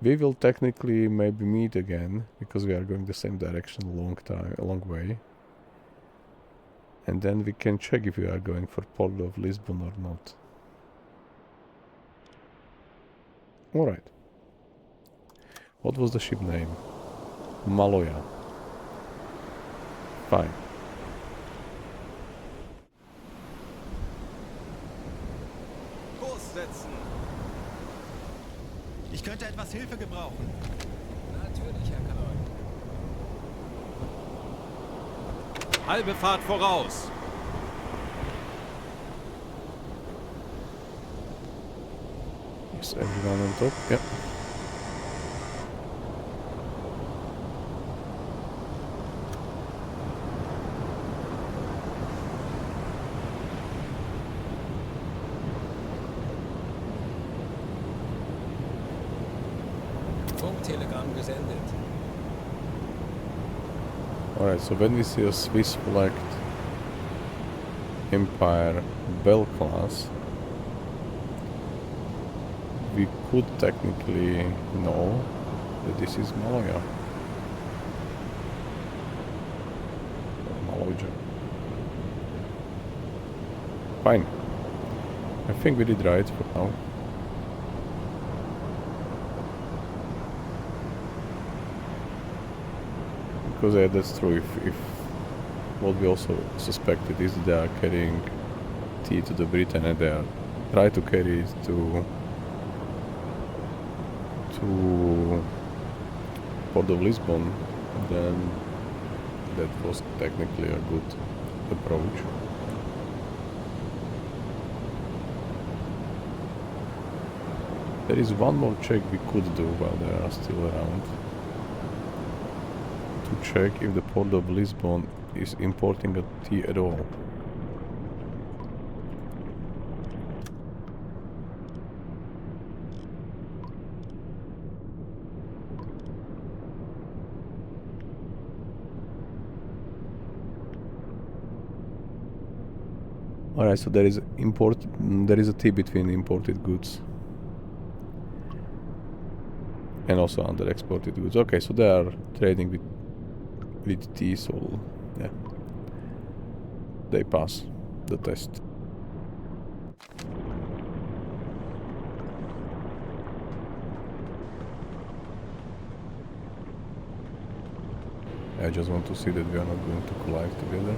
we will technically maybe meet again because we are going the same direction a long way. And then we can check if we are going for Port of Lisbon or not. Alright. What was the ship name? Maloja. Fine. Kurs setzen. Ich könnte etwas Hilfe gebrauchen. Natürlich, Herr Kanoi. Halbe Fahrt voraus. Is everyone on top? Yeah. Funktelegramm gesendet. Alright, so when we see a Swiss flagged Empire Bell class, we could technically know that this is Maloja. Or Maloja. Fine. I think we did right for now. Because yeah, that's true. If what we also suspected is they are carrying tea to the Britain and they are try to carry it to Port of Lisbon, then that was technically a good approach. There is one more check we could do while they are still around. To check if the Port of Lisbon is importing a tea at all. Alright, so there is a tea between imported goods and also under exported goods. Okay, so they are trading with tea, so yeah, they pass the test. I just want to see that we are not going to collide together.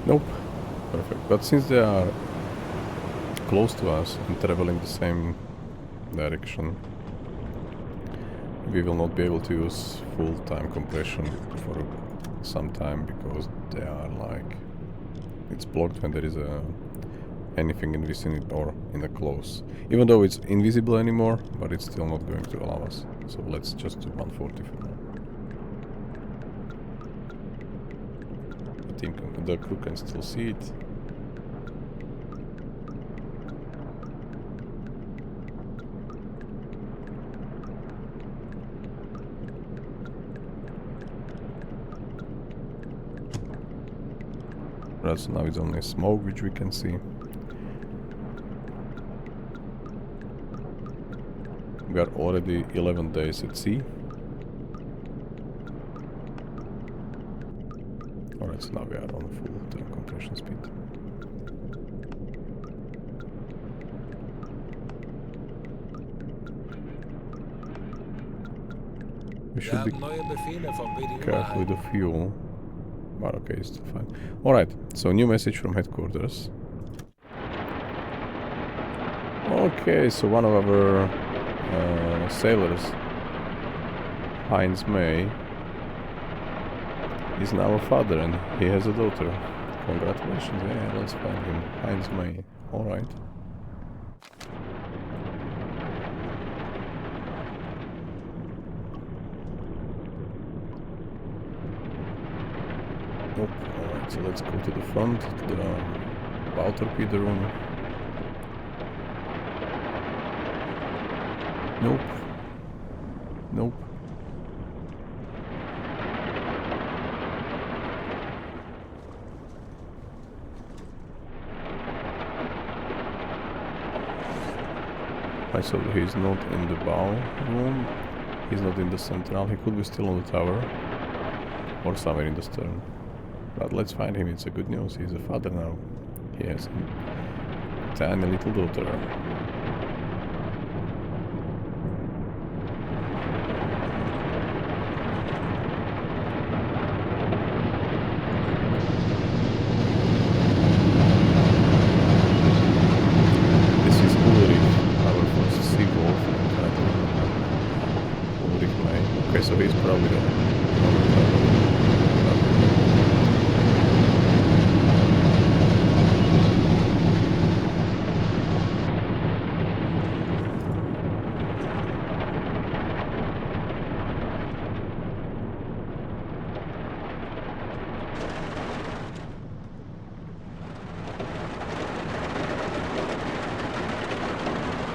Nope. Perfect. But since they are close to us and traveling the same direction, we will not be able to use full time compression for some time because they are like, it's blocked when there is anything in vicinity or in the close. Even though it's invisible anymore, but it's still not going to allow us. So let's just do 140 for now. I think the crew can still see it. Right, so now it's only smoke which we can see. We are already 11 days at sea. Alright, so now we are on full time compression speed. We Wir should be haben neue Befehle vom VIIB careful with the erhalten. fuel. But okay, it's still fine. Alright, so new message from headquarters. Okay, so one of our sailors, Heinz May, is now a father and he has a daughter. Congratulations, yeah, let's find him. Heinz May, alright. Nope, alright, so let's go to the front, to the bow torpedo room. Nope. Nope. I saw he's not in the bow room. He's not in the central. He could be still on the tower. Or somewhere in the stern. But let's find him. It's a good news. He's a father now. He has a tiny little daughter. So he's probably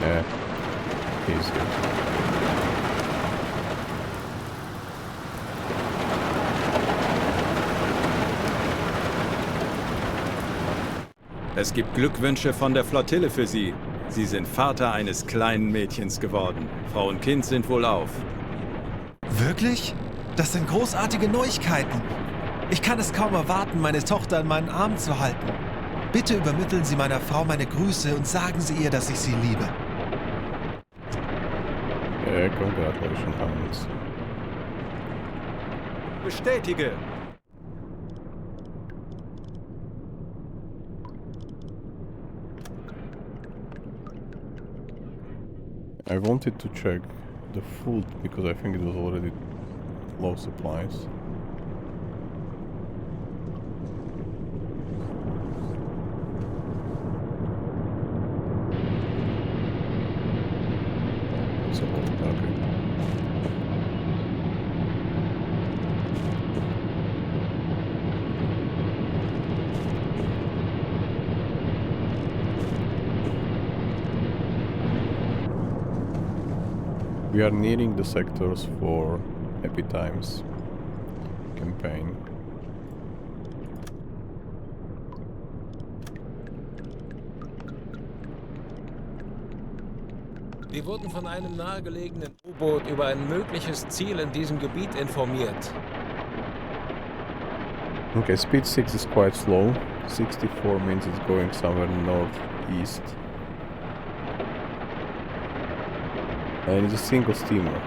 yeah, he's good. Es gibt Glückwünsche von der Flottille für Sie. Sie sind Vater eines kleinen Mädchens geworden. Frau und Kind sind wohlauf. Wirklich? Das sind großartige Neuigkeiten. Ich kann es kaum erwarten, meine Tochter in meinen Armen zu halten. Bitte übermitteln Sie meiner Frau meine Grüße und sagen Sie ihr, dass ich sie liebe. Congratulations, Hans. Bestätige! I wanted to check the food because I think it was already low supplies. So, okay. We are nearing the sectors for Happy Times campaign. Wir wurden von einem nahegelegenen U-Boot über ein mögliches Ziel in diesem Gebiet informiert. Okay, speed 6 is quite slow. 64 means it's going somewhere northeast. And it's a single steamer,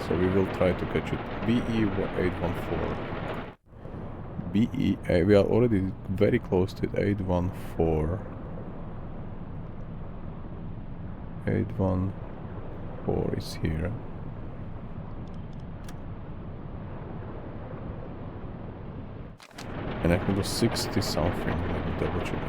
so we will try to catch it. BE814. We are already very close to it. 814. 814 is here. And I think it was 60 something. Let me double check.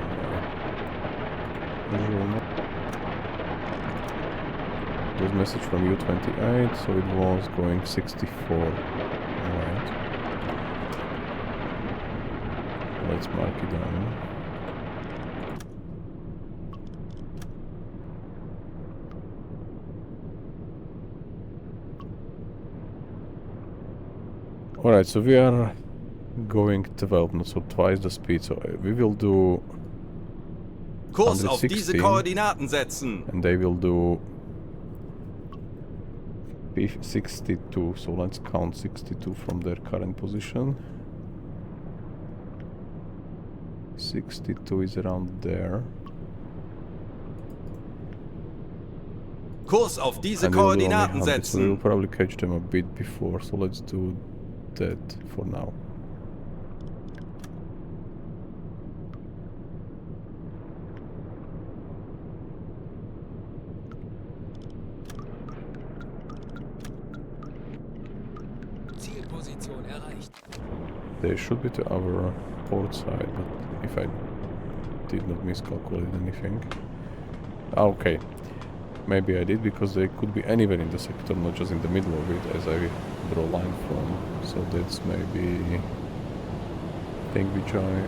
It was a message from U28, so it was going 64. Alright. Let's mark it down. Alright, so we are going 12 knots, so twice the speed, so we will do Kurs auf diese 116, Koordinaten setzen. and they will do 62, so let's count 62 from their current position. 62 is around there. Kurs auf diese And we will only Koordinaten have this, we will setzen. probably catch them a bit before, so let's do that for now. Zielposition erreicht. They should be to our port side, but if I did not miscalculate anything. Ah, okay. Maybe I did, because they could be anywhere in the sector, not just in the middle of it, as I draw line from. So that's maybe thing which I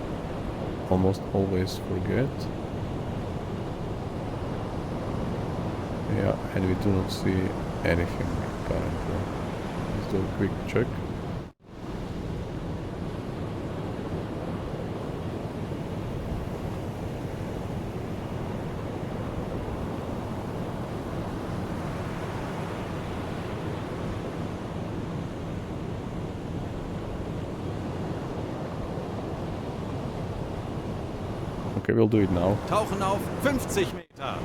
almost always forget. Yeah, and we do not see anything currently. Let's do a quick check. Okay, we'll do it now. Tauchen auf 50 Meter.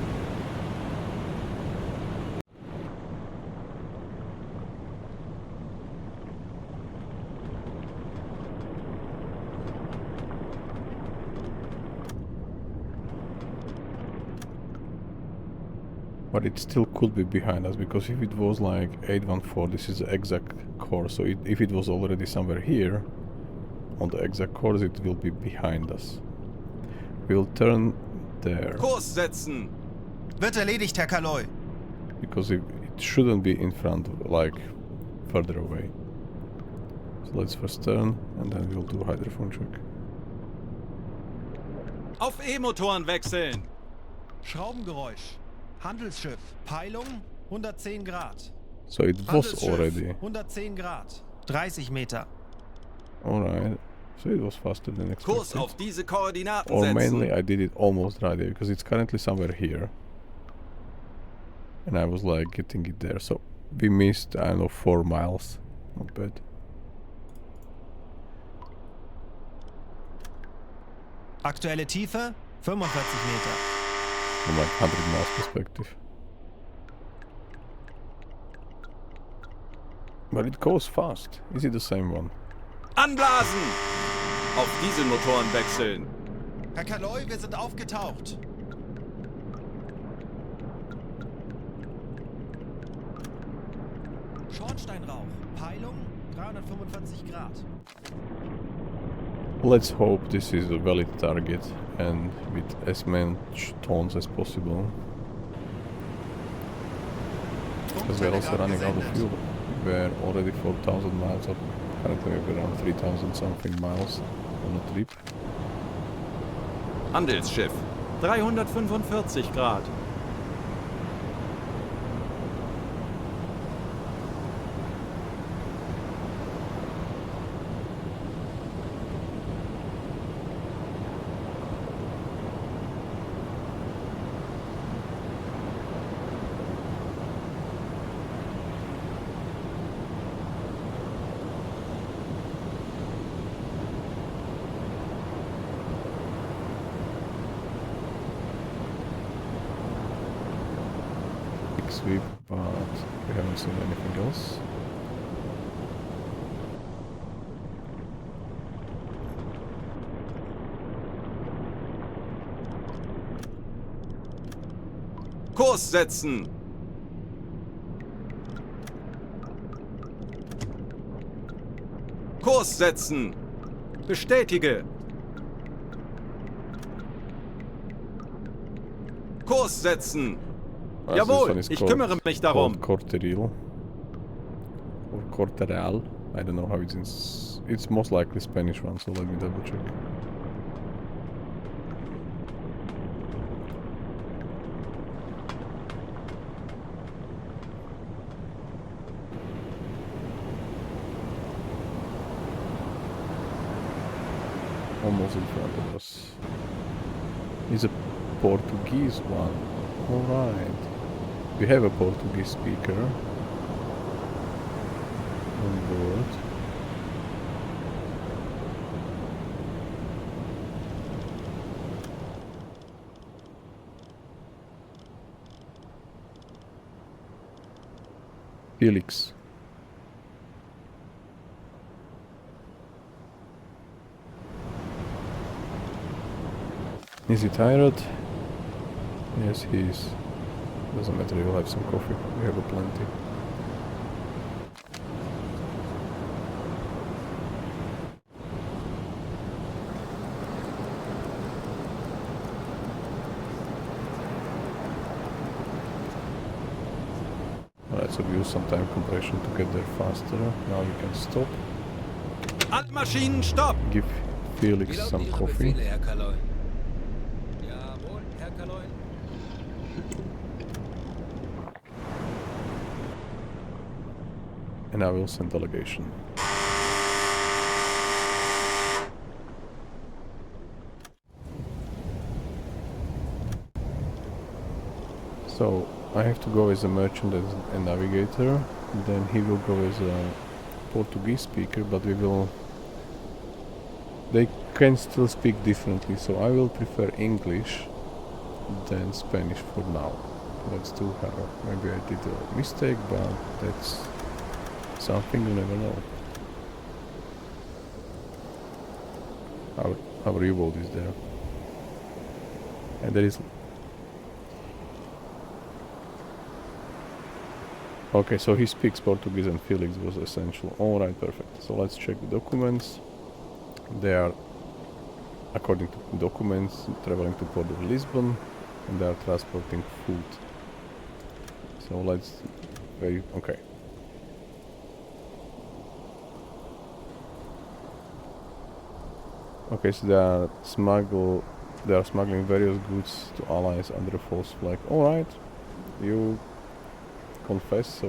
But it still could be behind us, because if it was like 814, this is the exact course. So if it was already somewhere here, on the exact course, it will be behind us. We'll turn there, Kurs setzen. Wird erledigt, Herr Kaloy. because it shouldn't be in front, like further away. So let's first turn, and then we'll do hydrophone check. Auf E-Motoren wechseln. Schraubengeräusch. Handelsschiff. Peilung 110 Grad. So it was already 110 Grad. 30 Meter. alright. So it was faster than Kurs expected. auf diese Koordinaten Or setzen. mainly I did it almost right there, because it's currently somewhere here. And I was like getting it there. So we missed, I don't know, 4 miles. Not bad. Aktuelle Tiefe 45 Meter. From like 100 miles perspective. But it goes fast. Is it the same one? Anblasen. Auf Dieselmotoren wechseln. Herr Kaloy, wir sind aufgetaucht. Schornsteinrauch. Peilung 345 Grad. Let's hope this is a valid target and with as much tones as possible. Because we're also running out of fuel. We're already 4,000 miles up. Currently we're around 3,000 something miles on a trip. Handelsschiff. 345 Grad. Sweep, but we haven't seen anything else. Kurs setzen. Kurs setzen. Bestätige. Kurs setzen. This Jawohl, one is ich called- kümmere mich darum. called Corte Real. Or Corte Real. I don't know how it's in... It's most likely Spanish one, so let me double check. Almost in front of us. It's a Portuguese one. Alright. We have a Portuguese speaker on board. Felix. Is he tired? Yes, he is. Doesn't matter, we'll have some coffee. We have a plenty. Alright, so we use some time compression to get there faster. Now we can stop. Alle Maschinen, stopp! Give Wie Felix lauten some Ihre coffee. Befehle, Herr Kaloy? Jawohl, Herr Kaloy. And I will send delegation. So I have to go as a merchant and navigator, then he will go as a Portuguese speaker, but they can still speak differently, so I will prefer English than Spanish for now. Let's do her. Maybe I did a mistake, but that's something you never know. Our U-boat is there. And there is... Okay, so he speaks Portuguese and Felix was essential. Alright, perfect. So let's check the documents. They are, according to documents, traveling to Port of Lisbon, and they are transporting food. So let's... okay. Okay, so they are smuggling various goods to allies under a false flag. Alright, you confess, so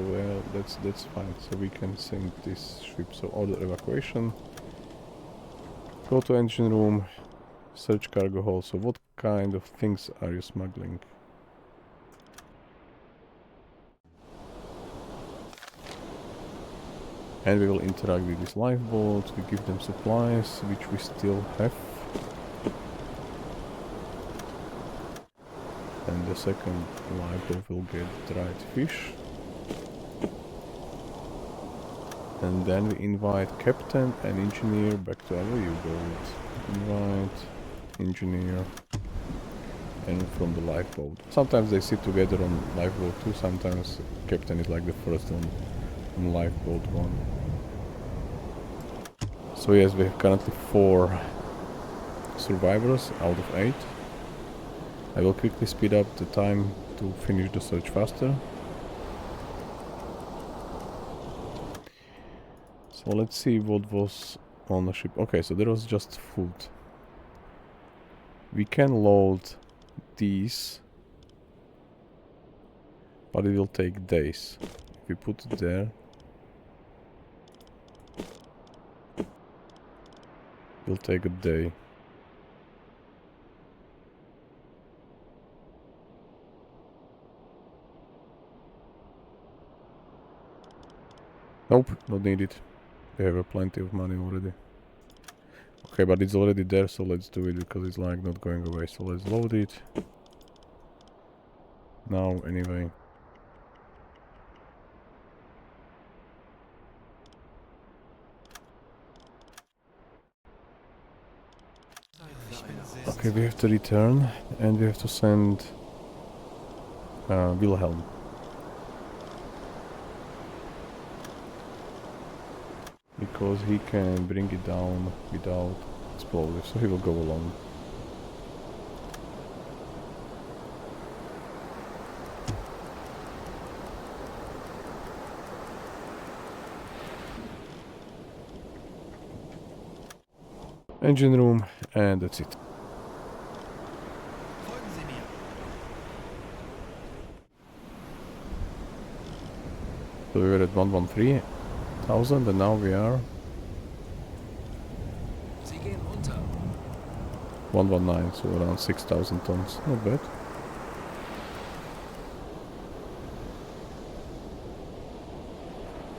that's fine. So we can sink this ship. So order evacuation. Go to engine room, search cargo hold. So what kind of things are you smuggling? And we will interact with these lifeboats, we give them supplies, which we still have. And the second lifeboat will get dried fish. And then we invite captain and engineer back to our U-boat. Invite engineer and from the lifeboat. Sometimes they sit together on lifeboat too, sometimes captain is like the first on lifeboat 1. So yes, we have currently 4 survivors out of 8. I will quickly speed up the time to finish the search faster. So let's see what was on the ship. Okay, so there was just food. We can load these, but it will take days. If we put it there, it will take a day. Nope, not needed. We have plenty of money already. Okay, but it's already there, so let's do it because it's like not going away. So let's load it. Now, anyway. Okay, we have to return and we have to send Wilhelm. Because he can bring it down without explosives, so he will go along. Engine room, and that's it. So we were at 113,000 and now we are 119, so around 6,000 tons. Not bad.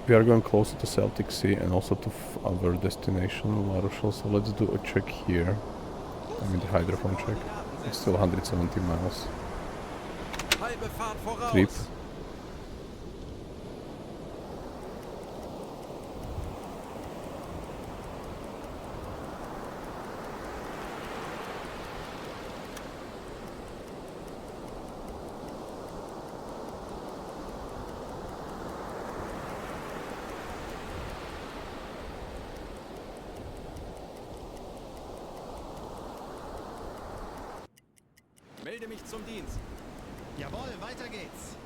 We are going closer to Celtic Sea and also to our destination, La Rochelle, so let's do a check here. I mean the hydrophone check. It's still 170 miles. Trip. verabschiede mich zum Dienst. Jawohl, weiter geht's.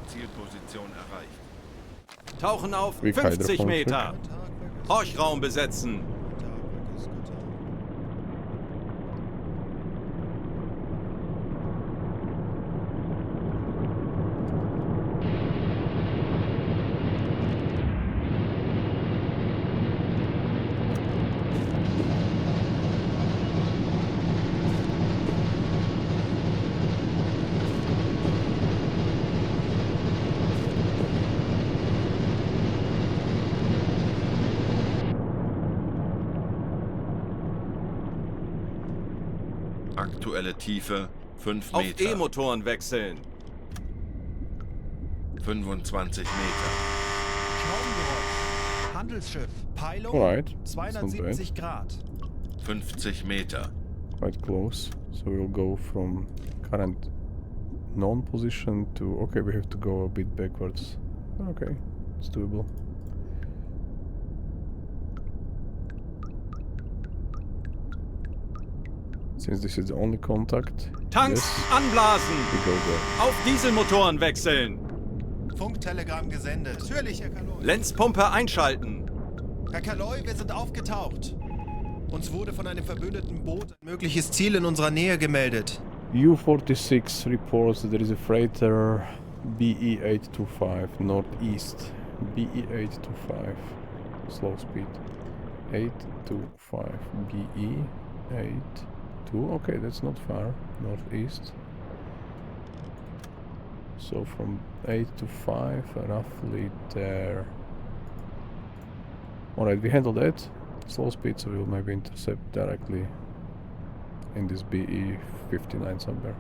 Zielposition erreicht. Tauchen auf Wie 50 Kite Meter. Horchraum besetzen. Aktuelle Tiefe 5 Auf Meter. E-Motoren wechseln. 25 Meter. Schraubengeräusch. Handelssschiff. Peilung Alright, it's not 270 Grad. 50 Meter. quite close. So we'll go from current known position to... Okay, we have to go a bit backwards. Okay, it's doable. Since this is the only contact, Tanks yes, anblasen. we go there. Auf Dieselmotoren wechseln. Funktelegramm gesendet. Natürlich, Herr Kaloi. Lenzpumpe einschalten. Herr Kaloi, wir sind aufgetaucht. Uns wurde von einem verbündeten Boot ein mögliches Ziel in unserer Nähe gemeldet. U-46 reports that there is a freighter BE-825 northeast. BE-825. Slow speed. 825. BE-8... Okay, that's not far. Northeast. So from 8 to 5, roughly there. Alright, we handled that. Slow speed, so we'll maybe intercept directly in this BE-59 somewhere.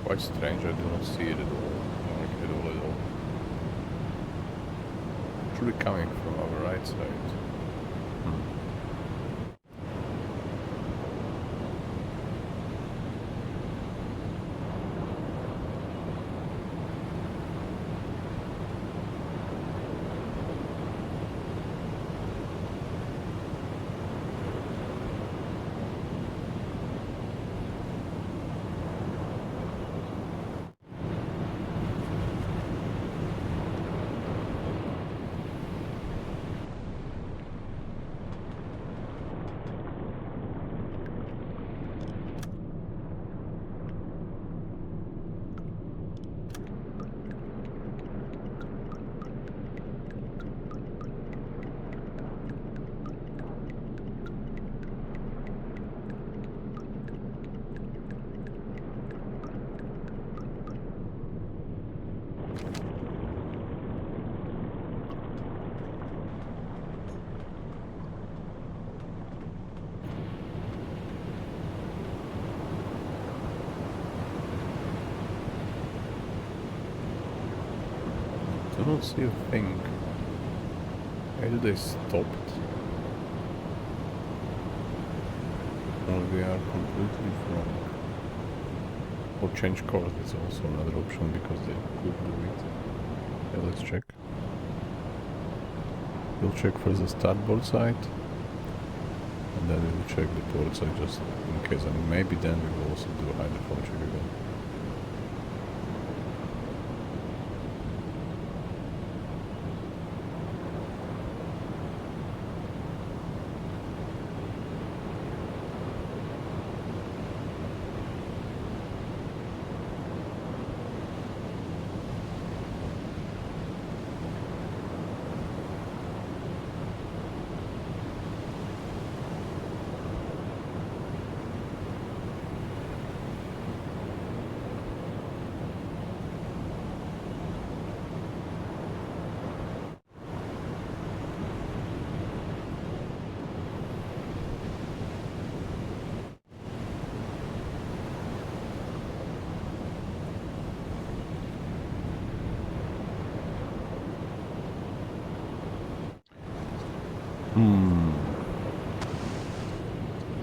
Quite strange, I do not see it at all. Like, at all. Truly coming from our right side. I don't see a thing. Maybe they stopped. Or we are completely wrong. Or change course is also another option because they could do it. Yeah, let's check. We'll check first the starboard side. And then we will check the port side just in case. And maybe then we will also do a hydrophone check again.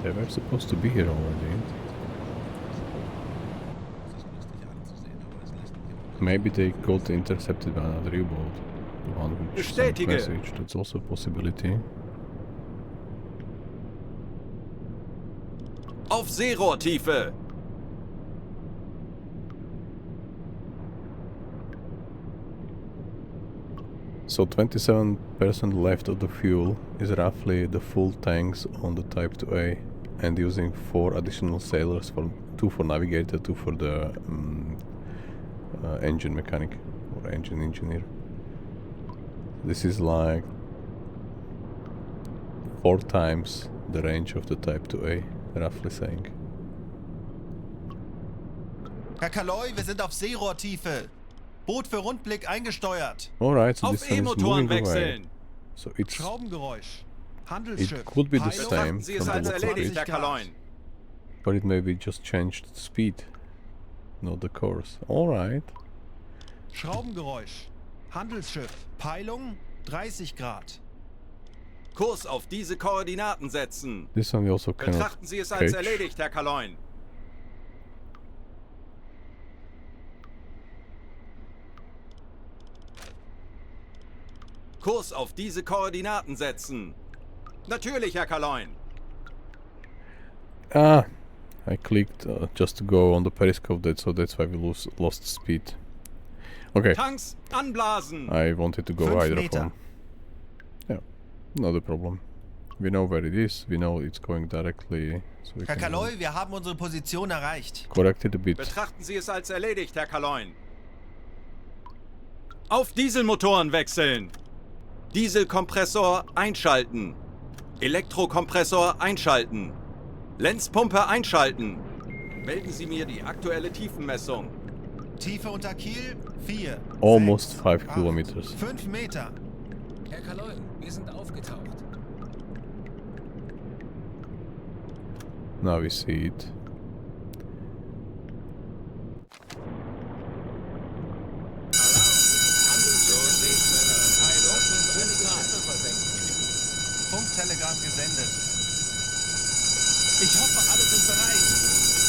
They were supposed to be here already. Maybe they got intercepted by another U-boat. The one which sent Bestätige. message. That's also a possibility. Auf Seerohrtiefe! So 27% left of the fuel is roughly the full tanks on the Type 2A, and using 4 additional sailors, 2 for navigator, 2 for the engine mechanic or engine engineer. This is like 4 times the range of the Type 2A, roughly saying. Herr Kaloi, wir sind auf Seerohrtiefe. Boot für Rundblick eingesteuert. Alright, so Auf this one is E-Motoren moving away. wechseln! So it's Schraubengeräusch. it Handelsschiff. could be the Peilung. same Betrachten Sie es from als the local erledigt, speed, Herr Kaloin. but it maybe just changed the speed, not the course. Alright. Schraubengeräusch. Handelsschiff. Peilung 30 Grad. Kurs auf diese Koordinaten setzen. This one we also cannot Betrachten Sie es als catch. erledigt, Herr Kaloin. Kurs auf diese Koordinaten setzen. Natürlich, Herr Kaloin. Ah, I clicked just to go on the periscope, so that's why we lost speed. Okay, Tanks anblasen. I wanted to go 5 either Meter. from. Yeah, not a problem. We know where it is. We know it's going directly. So we Herr can Kaloi, wir haben unsere Position erreicht. correct it a bit. Betrachten Sie es als erledigt, Herr Kaloin. Auf Dieselmotoren wechseln. Dieselkompressor einschalten. Elektrokompressor einschalten. Lenzpumpe einschalten. Melden Sie mir die aktuelle Tiefenmessung. Tiefe unter Kiel 4. Almost 6, 5 8, kilometers. 5 Meter. Herr Kaloin, wir sind aufgetaucht. Now we see it. Funktelegramm gesendet. Ich hoffe, alle sind bereit.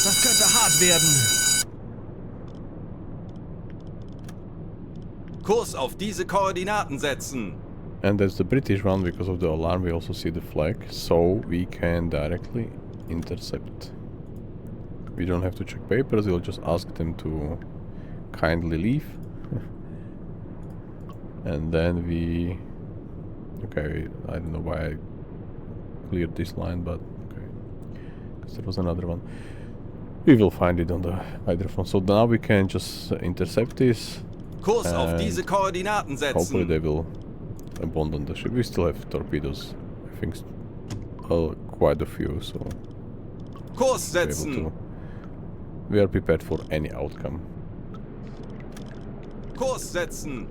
Das könnte hart werden. Kurs auf diese Koordinaten setzen. And that's the British one. Because of the alarm we also see the flag, so we can directly intercept. We don't have to check papers, we'll just ask them to kindly leave. And then we... Okay, I don't know why I cleared this line, but okay. Because there was another one. We will find it on the hydrophone. So now we can just intercept this. Kurs auf And diese Koordinaten hopefully setzen. they will abandon the ship. We still have torpedoes. I think quite a few, so Kurs we're able setzen. to... We are prepared for any outcome. Kurs setzen.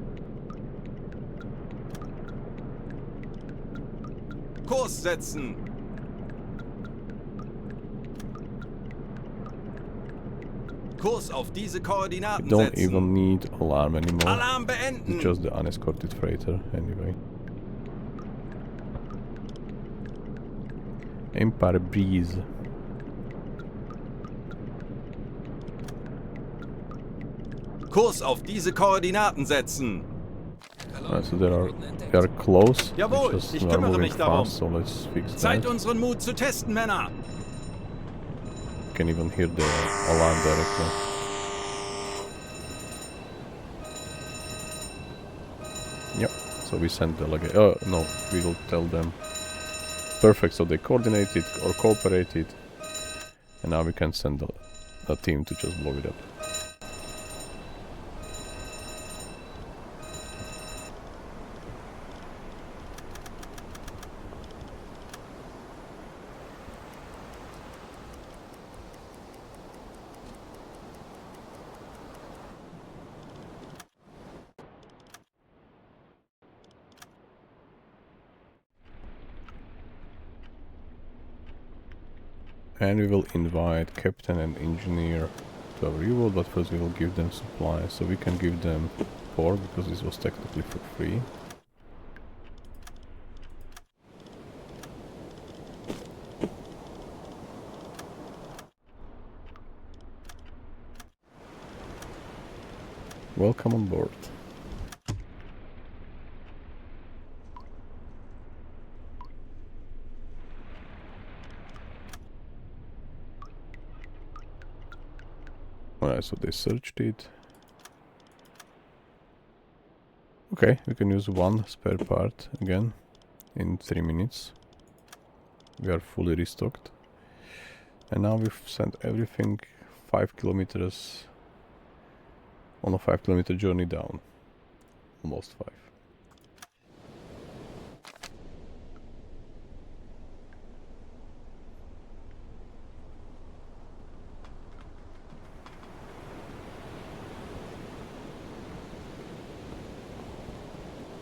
Kurs setzen. Kurs auf diese We Koordinaten don't setzen. even need alarm anymore. Alarm It's beenden. just the unescorted freighter anyway. Empire Breeze. Kurs auf diese Koordinaten setzen. Right, so they are close. Jawohl, we just ich are kümmere moving mich darum. fast, so let's fix Zeit, that. unseren Mut zu testen, Männer. You can even hear the alarm directly. Yep, so we send delegate. No, we will tell them. Perfect, so they coordinated or cooperated. And now we can send a team to just blow it up. And we will invite captain and engineer to our U-boat, but first we will give them supplies. So we can give them pork because this was technically for free. welcome on board. Alright, so they searched it. Okay, we can use one spare part again in 3 minutes. We are fully restocked. And now we've sent everything 5 kilometers on a 5 kilometer journey down. Almost 5.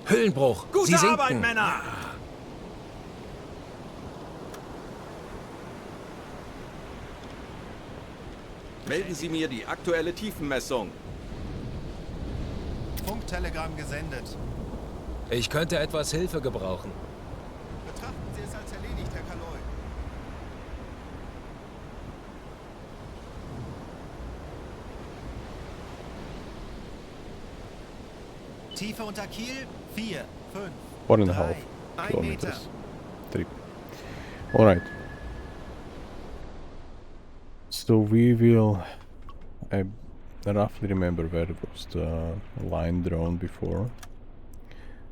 Hüllenbruch. Gute Sie sinken. Arbeit, Männer! Melden Sie mir die aktuelle Tiefenmessung. Funktelegramm gesendet. Ich könnte etwas Hilfe gebrauchen. Betrachten Sie es als erledigt, Herr Kaloi. Tiefe unter Kiel 4, 5, 1.5 3, 1 Meter. kilometers. 3. Alright. So we will... I roughly remember where was the line drawn before.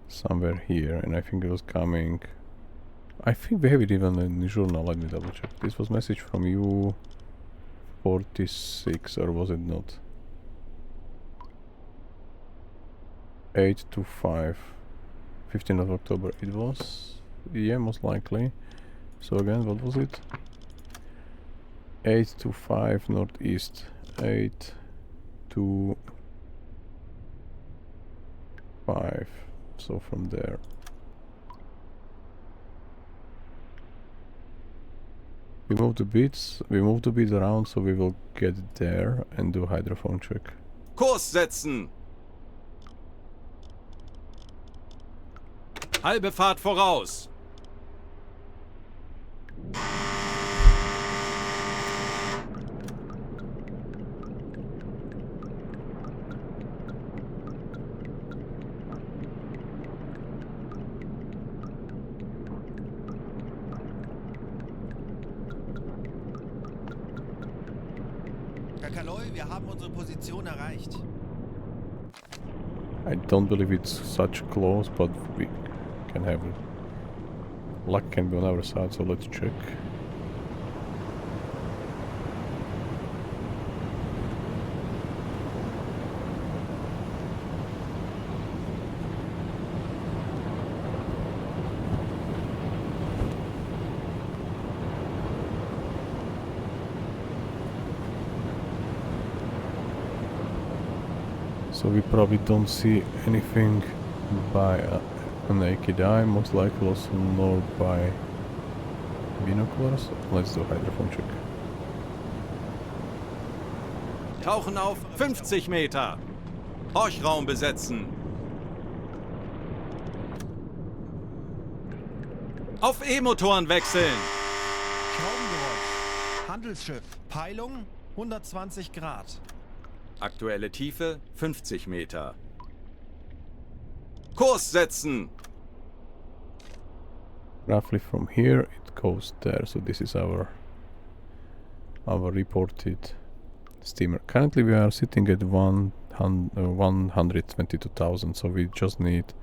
Somewhere here, and I think it was coming... I think we have it even in the journal, let me double check. This was message from U46, or was it not? 825, 15th of October it was, yeah, most likely. So again, what was it? 825 northeast, 825, so from there. We moved the bits around, so we will get there and do hydrophone check. Kurs setzen! Halbe Fahrt voraus! Herr Kaloi, wir haben unsere Position erreicht. I don't believe it's such close, but we can have it. Luck can be on our side, so let's check. So we probably don't see anything by a naked eye, most likely also nor by binoculars. Let's do hydrophone check. Tauchen auf 50 Meter! Horchraum besetzen! Auf E-Motoren wechseln! Schraubengeräusch. Handelsschiff. Peilung 120 Grad. Aktuelle Tiefe 50 Meter. Kurs setzen! Roughly from here it goes there, so this is our reported steamer. Currently we are sitting at 122,000, so we just need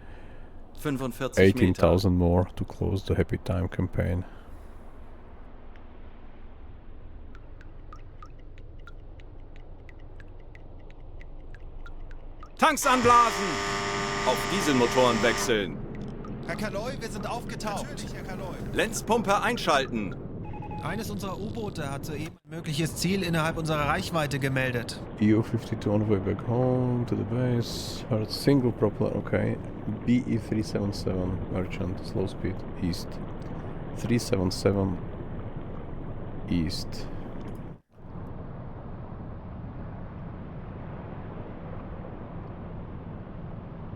45 Meter. 18,000 more to close the Happy Time campaign. Tanks anblasen! Auf Dieselmotoren wechseln! Herr Kaloi, wir sind aufgetaucht. Natürlich, Herr Kaloi. Lenzpumpe einschalten! Eines unserer U-Boote hat soeben ein mögliches Ziel innerhalb unserer Reichweite gemeldet. EU52 on the way back home to the base. Heard single propeller, okay. BE377 merchant, slow speed, east. 377 east.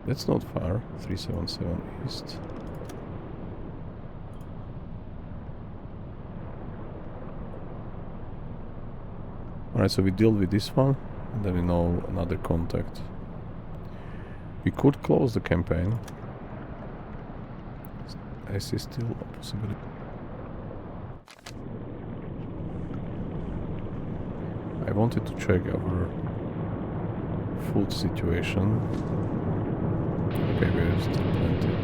That's not far, 377 east. Alright, so we deal with this one, and then we know another contact We could close the campaign. I see still a possibility. I wanted to check our food situation. Okay, there's still plenty.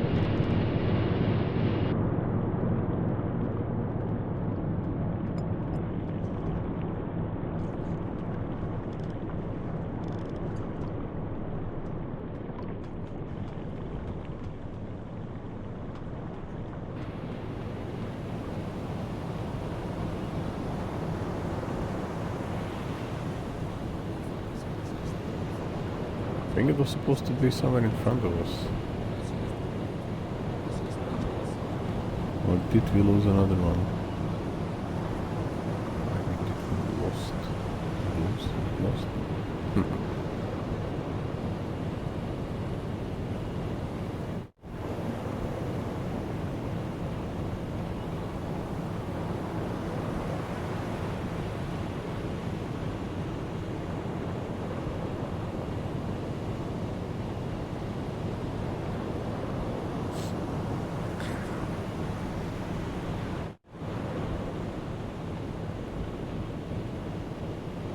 I think it was supposed to be somewhere in front of us. Or did we lose another one? I think we lost. Lost?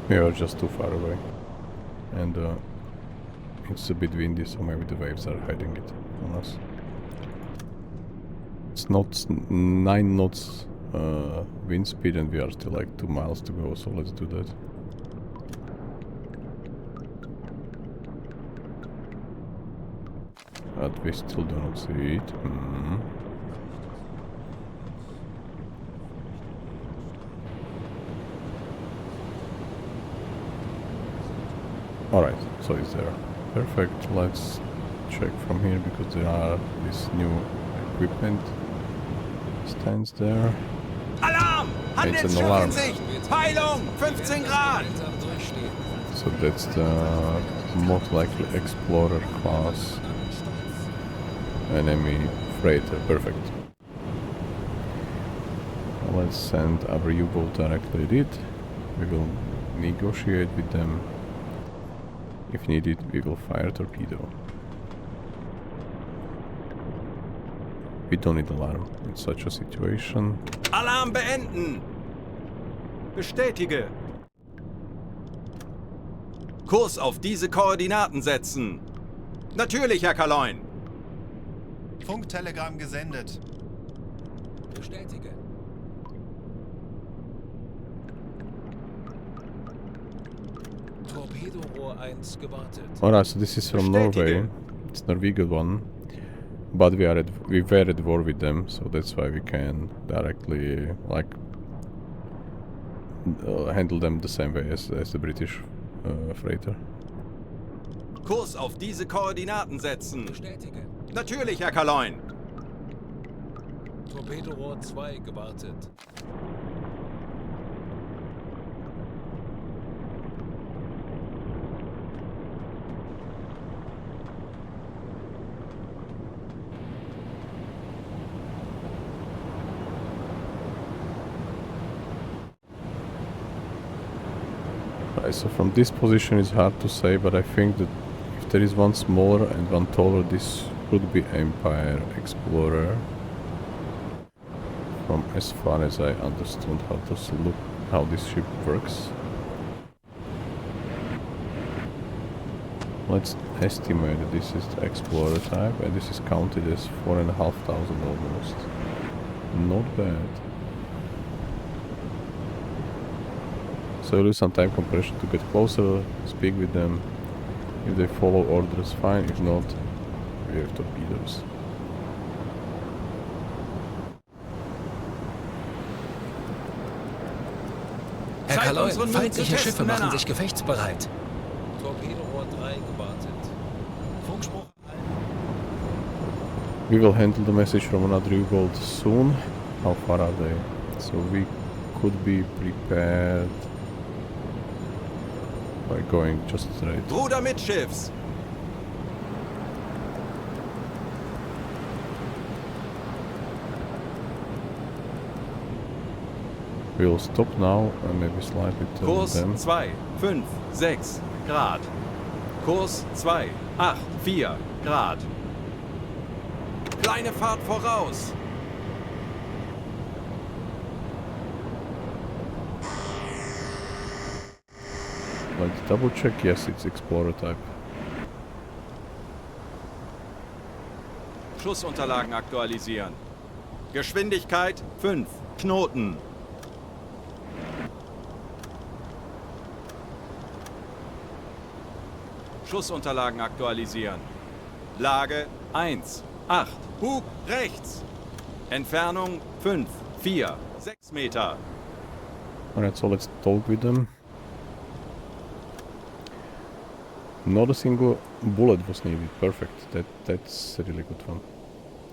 We are just too far away, and it's a bit windy, so maybe the waves are hiding it on us. It's not 9 knots wind speed, and we are still like 2 miles to go, so let's do that. But we still do not see it. Alright, so it's there. Perfect, let's check from here because there are this new equipment stands there. Alarm! It's an alarm. Peilung 15 Grad! So that's the most likely Explorer class enemy freighter. Perfect. Let's send our U-boat directly at it. We will negotiate with them. If needed, we will fire a torpedo. We don't need alarm in such a situation. Alarm beenden! Bestätige! Kurs auf diese Koordinaten setzen! Natürlich, Herr Kaloin! Funktelegramm gesendet. Bestätige. Torpedorohr 1 gewartet. Alright, so this is from Norway. It's Norwegian one. But we were at war with them, so that's why we can directly like handle them the same way as the British freighter. Kurs auf diese Koordinaten setzen! Bestätige. Natürlich, Herr Kaloin! Torpedorohr 2 gewartet. Right, so from this position it's hard to say, but I think that if there is one smaller and one taller, this could be Empire Explorer. From as far as I understood how this ship works. Let's estimate that this is the Explorer type, and this is counted as 4,500 almost. Not bad. So we'll use some time compression to get closer, speak with them. If they follow orders, fine. If not, we have torpedoes. Herr Kaloin, unseren Mut zu feindliche testen, Schiffe machen Männer. sich gefechtsbereit. Torpedorohr 3 gewartet. Funkspruch. We will handle the message from another U-boat soon. How far are they? So we could be prepared by going just straight. Bruder Mitschiffs! We'll stop now and maybe slightly turn Kurs them. 2, 5, 6 Grad. Kurs 2, 4 Grad. Kleine Fahrt voraus. Let's double check. Yes, it's Explorer type. Schussunterlagen aktualisieren. Geschwindigkeit 5 Knoten. Schussunterlagen aktualisieren. Lage 1, 8. Hub rechts. Entfernung 5, 4, 6 Meter. Alright, so let's talk with them. Not a single bullet was needed. Perfect. That's a really good one.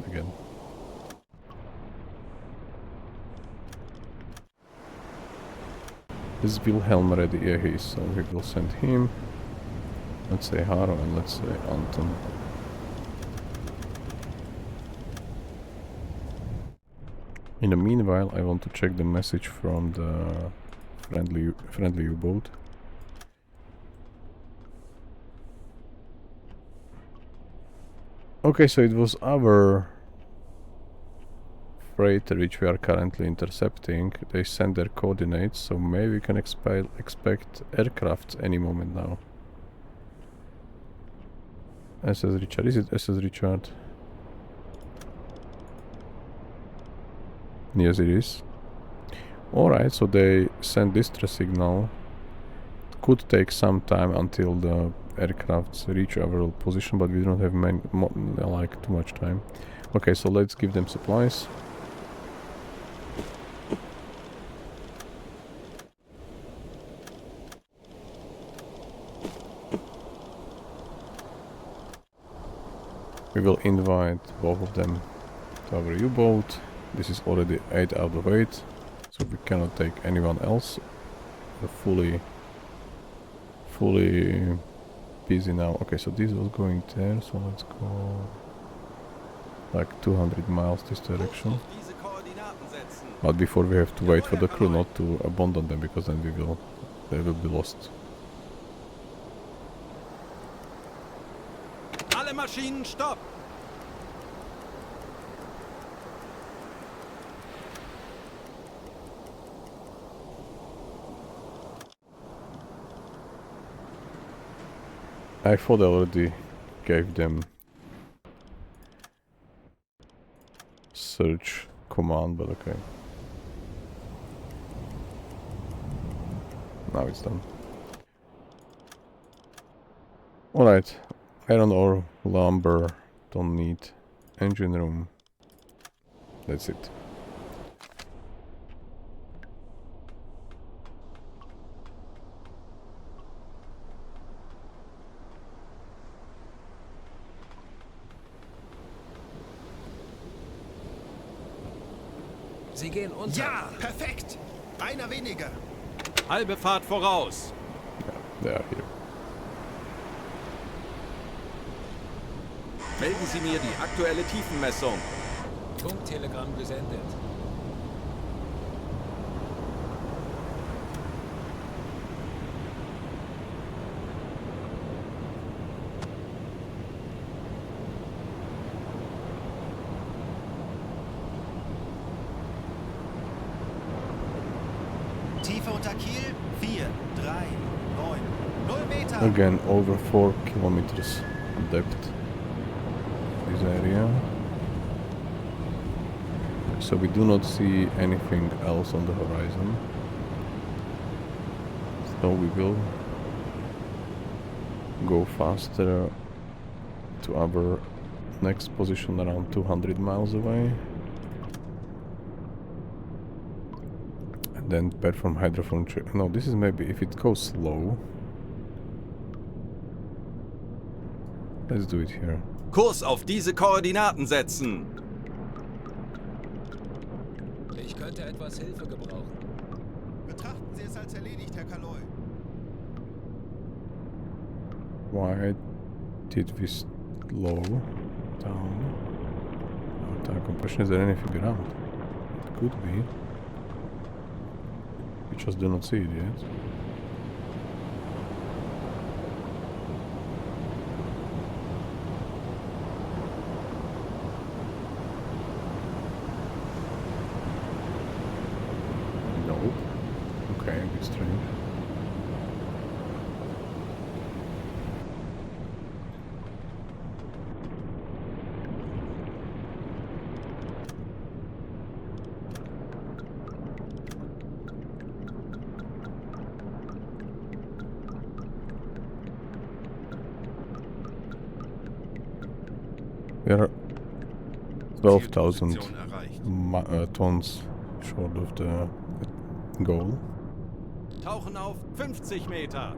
Again. Is Wilhelm ready? Yeah, he is. So we will send him. Let's say Haro and let's say Anton. In the meanwhile, I want to check the message from the friendly U-boat. Okay, so it was our freighter which we are currently intercepting. They sent their coordinates, so maybe we can expect aircrafts any moment now. SS Richard, is it SS Richard? Yes, it is. Alright, so they send distress signal. Could take some time until the aircrafts reach our position, but we don't have too much time. Okay, so let's give them supplies. We will invite both of them to our U-boat. This is already 8 out of 8, so we cannot take anyone else. We're fully busy now. Okay, so this was going there, so let's go like 200 miles this direction. But before we have to wait for the crew not to abandon them, because then they will be lost. Alle Maschinen stopp! I thought I already gave them search command, but okay. Now it's done. Alright, iron ore, lumber, don't need engine room. That's it. Sie gehen unter. Ja, perfekt. Einer weniger. Halbe Fahrt voraus. They are here. Melden Sie mir die aktuelle Tiefenmessung. Funktelegramm gesendet. Tiefe unter Kiel 4, 3, 9, 0 Meter. Again, over 4 kilometers depth. This area. So we do not see anything else on the horizon. So we will go faster to our next position around 200 miles away. And then perform hydrophone check. No, this is maybe if it goes slow. Let's do it here. Kurs auf diese Koordinaten setzen. Ich könnte etwas Hilfe gebrauchen. Betrachten Sie es als erledigt, Herr Kaloy. Why did we slow down our tire compression? Is there anything around? It could be. We just do not see it yet. bit strange. We are 12,000 Zielposition erreicht. tons short of the goal. Tauchen auf 50 Meter.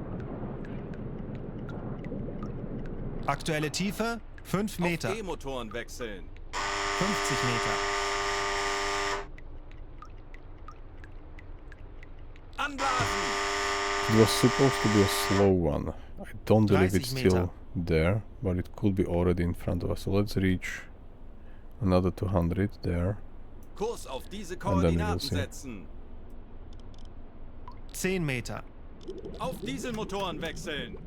Aktuelle Tiefe 5 Meter. Auf E-Motoren wechseln. 50 Meter. Anblasen! It was supposed to be a slow one. I don't believe 30 it's Meter. still there, but it could be already in front of us. So let's reach another 200 there. Kurs auf diese then we will Koordinaten see. setzen. 10 Meter. Auf Dieselmotoren wechseln.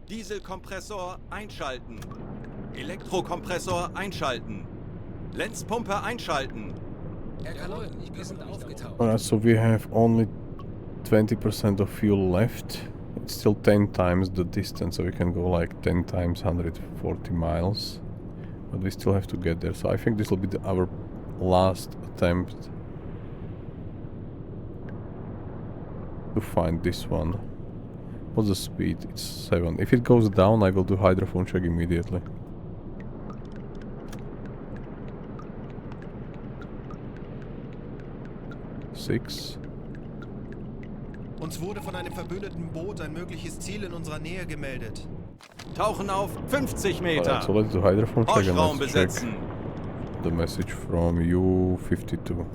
Dieselkompressor einschalten. Elektrokompressor einschalten. Lenzpumpe einschalten. Herr Kaloin, wir sind aufgetaucht. Alright, so we have only 20% of fuel left. It's still 10 times the distance, so we can go like 10 times 140 miles. But we still have to get there, so I think this will be our last attempt to find this one. What's the speed? It's 7. If it goes down, I will do hydrophone check immediately. Six. Uns wurde von einem verbündeten Boot ein mögliches Ziel in unserer Nähe gemeldet. Tauchen auf 50 Meter. Alright, so let's do hydrophone check and Horchraum let's check besetzen. the message from U52.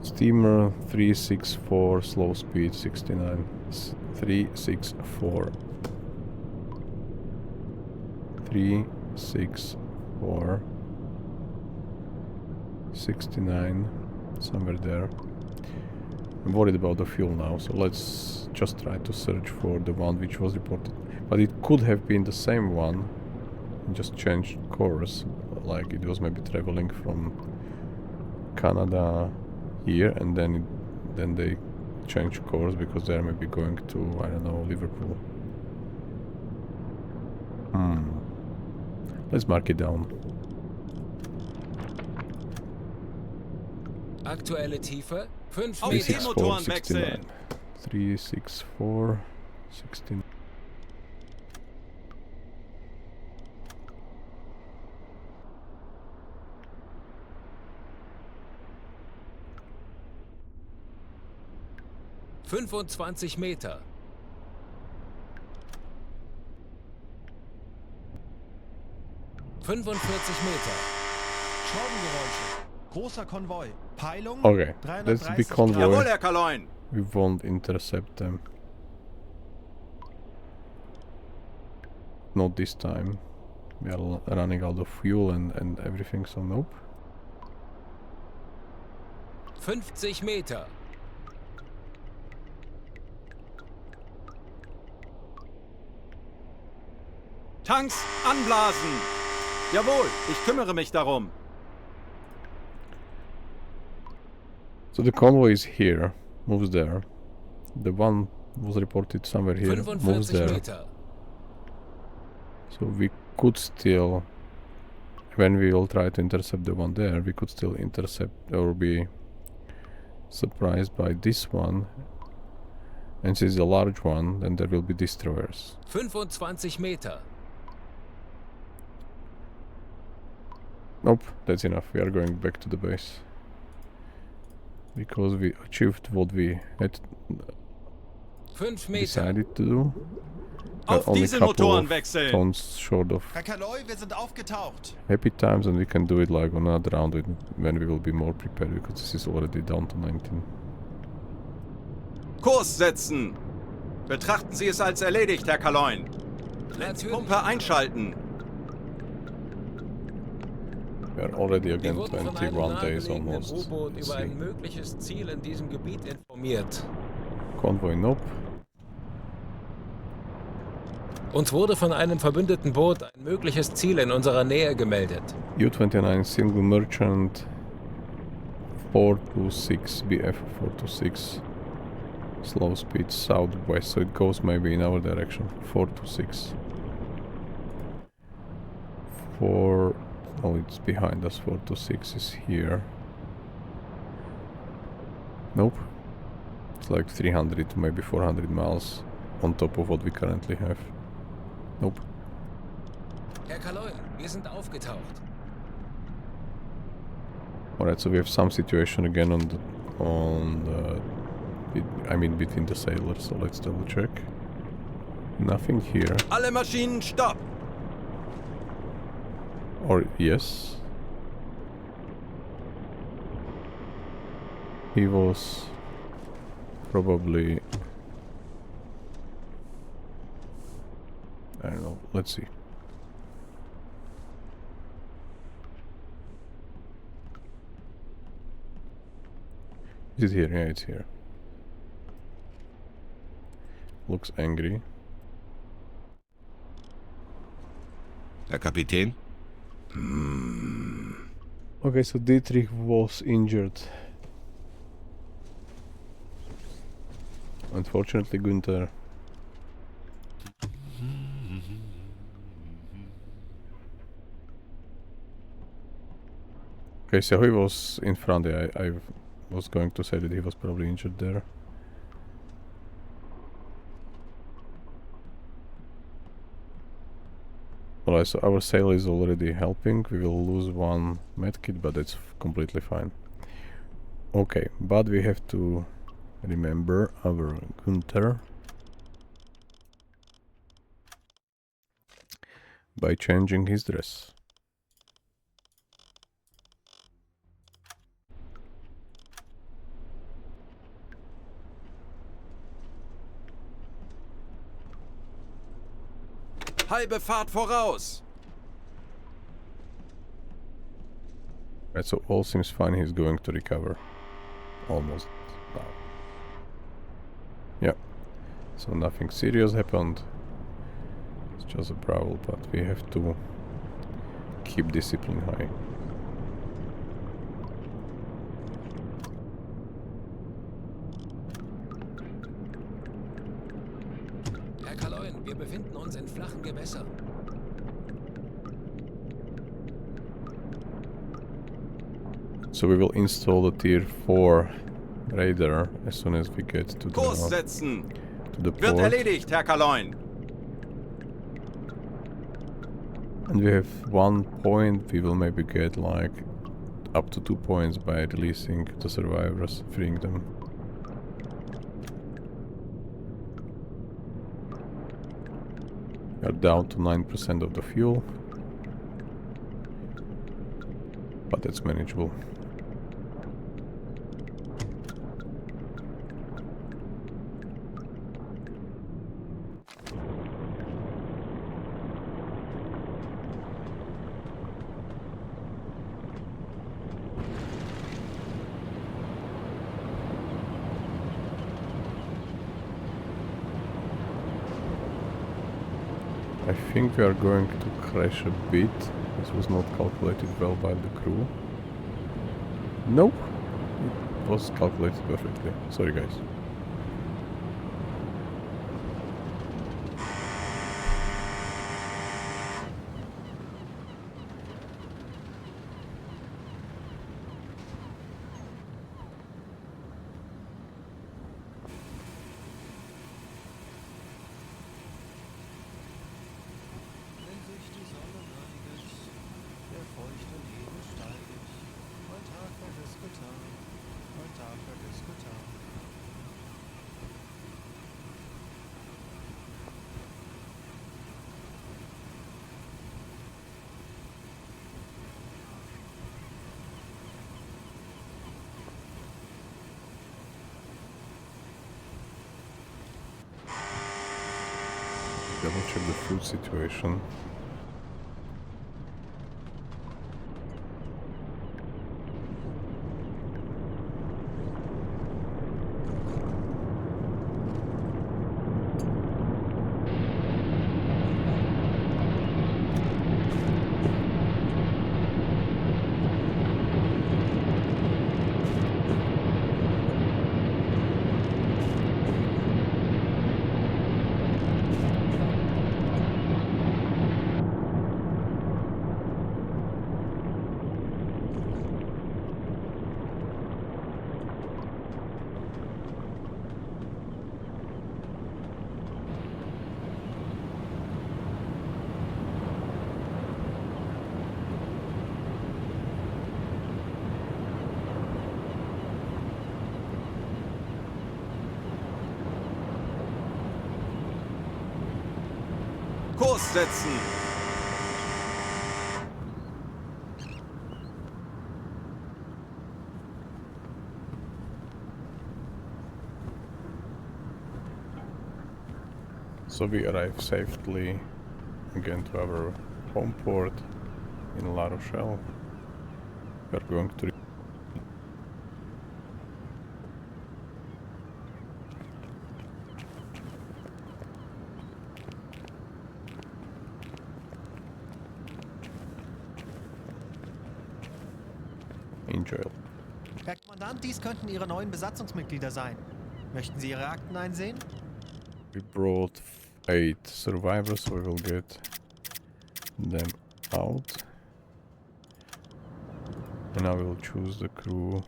Steamer 364, slow speed 69. 364. 364. 69. Somewhere there. I'm worried about the fuel now, so let's just try to search for the one which was reported. But it could have been the same one and just changed course, like it was maybe traveling from Canada here and then they changed course because they're maybe going to, I don't know, Liverpool. Let's mark it down. Aktuelle Tiefe 5 Auf Meter. E-Motoren wechseln. 364, 16. ...25 Meter. ...45 Meter. Schraubengeräusche. Großer Konvoi. Peilung Okay, that's the big 330 convoy. Jawohl, Herr Kaloin. We won't intercept them. Not this time. We are running out of fuel and everything, so nope. 50 Meter. Tanks anblasen. Jawohl, ich kümmere mich darum. So the convoy is here, moves there. The one was reported somewhere here, moves 45 there. Meter. So we could still, when we will try to intercept the one there, we could still intercept or be surprised by this one. And since it's a large one, then there will be destroyers. 25 Meter. Nope, that's enough. We are going back to the base. Because we achieved what we had 5 Meter. decided to do. We are Auf only a couple Dieselmotoren of wechseln. tons short of Herr Kaloi, wir sind aufgetaucht. happy times, and we can do it like on another round when we will be more prepared, because this is already down to 19. Kurs setzen. Betrachten Sie es als erledigt, Herr Kaloin. Lenzpumpe einschalten. We are already Wir again wurden von einem 21 days nahegelegenen almost. U-Boot Let's über ein see. mögliches Ziel in diesem Gebiet informiert. Convoy, nope. Uns wurde von einem verbündeten Boot ein mögliches Ziel in unserer Nähe gemeldet. U-29 single merchant 426 BF 426 slow speed southwest, so it goes maybe in our direction. 426 4. Oh, it's behind us. 426 is here. Nope, it's like 300 maybe 400 miles on top of what we currently have. Nope. Herr Kaloy, wir sind aufgetaucht. Alright, so we have some situation again between the sailors, so let's double check. Nothing here. Alle Maschinen stopp! Or yes. He was probably... I don't know, let's see. Is it here? Yeah, it's here. Looks angry. Herr Kapitän? Okay, so Dietrich was injured. Unfortunately, Günther. Okay, so he was in front. I was going to say that he was probably injured there. Alright, so our sailor is already helping. We will lose one medkit, but that's completely fine. Okay, but we have to remember our Günther by changing his dress. Halbe Fahrt voraus! Right, so all seems fine. He's going to recover. Almost now. Yeah. So nothing serious happened. It's just a brawl, but we have to keep discipline high. Herr Kaloy, wir befinden uns in flachen Gewässern. So we will install the tier 4 radar as soon as we get to Kurs the setzen! port. Wird erledigt, Herr Kaloy! And we have 1 point. We will maybe get like up to 2 points by releasing the survivors, freeing them. We are down to 9% of the fuel, but that's manageable. I think we are going to crash a bit. This was not calculated well by the crew. Nope, it was calculated perfectly. Sorry guys. Double check the food situation. aussetzen! So we arrive safely again to our home port in La Rochelle. We are going to enjoy. Herr Kommandant, dies könnten Ihre neuen Besatzungsmitglieder sein. Möchten Sie Ihre Akten einsehen? We brought 8 survivors, so we will get them out. And I will choose the crew.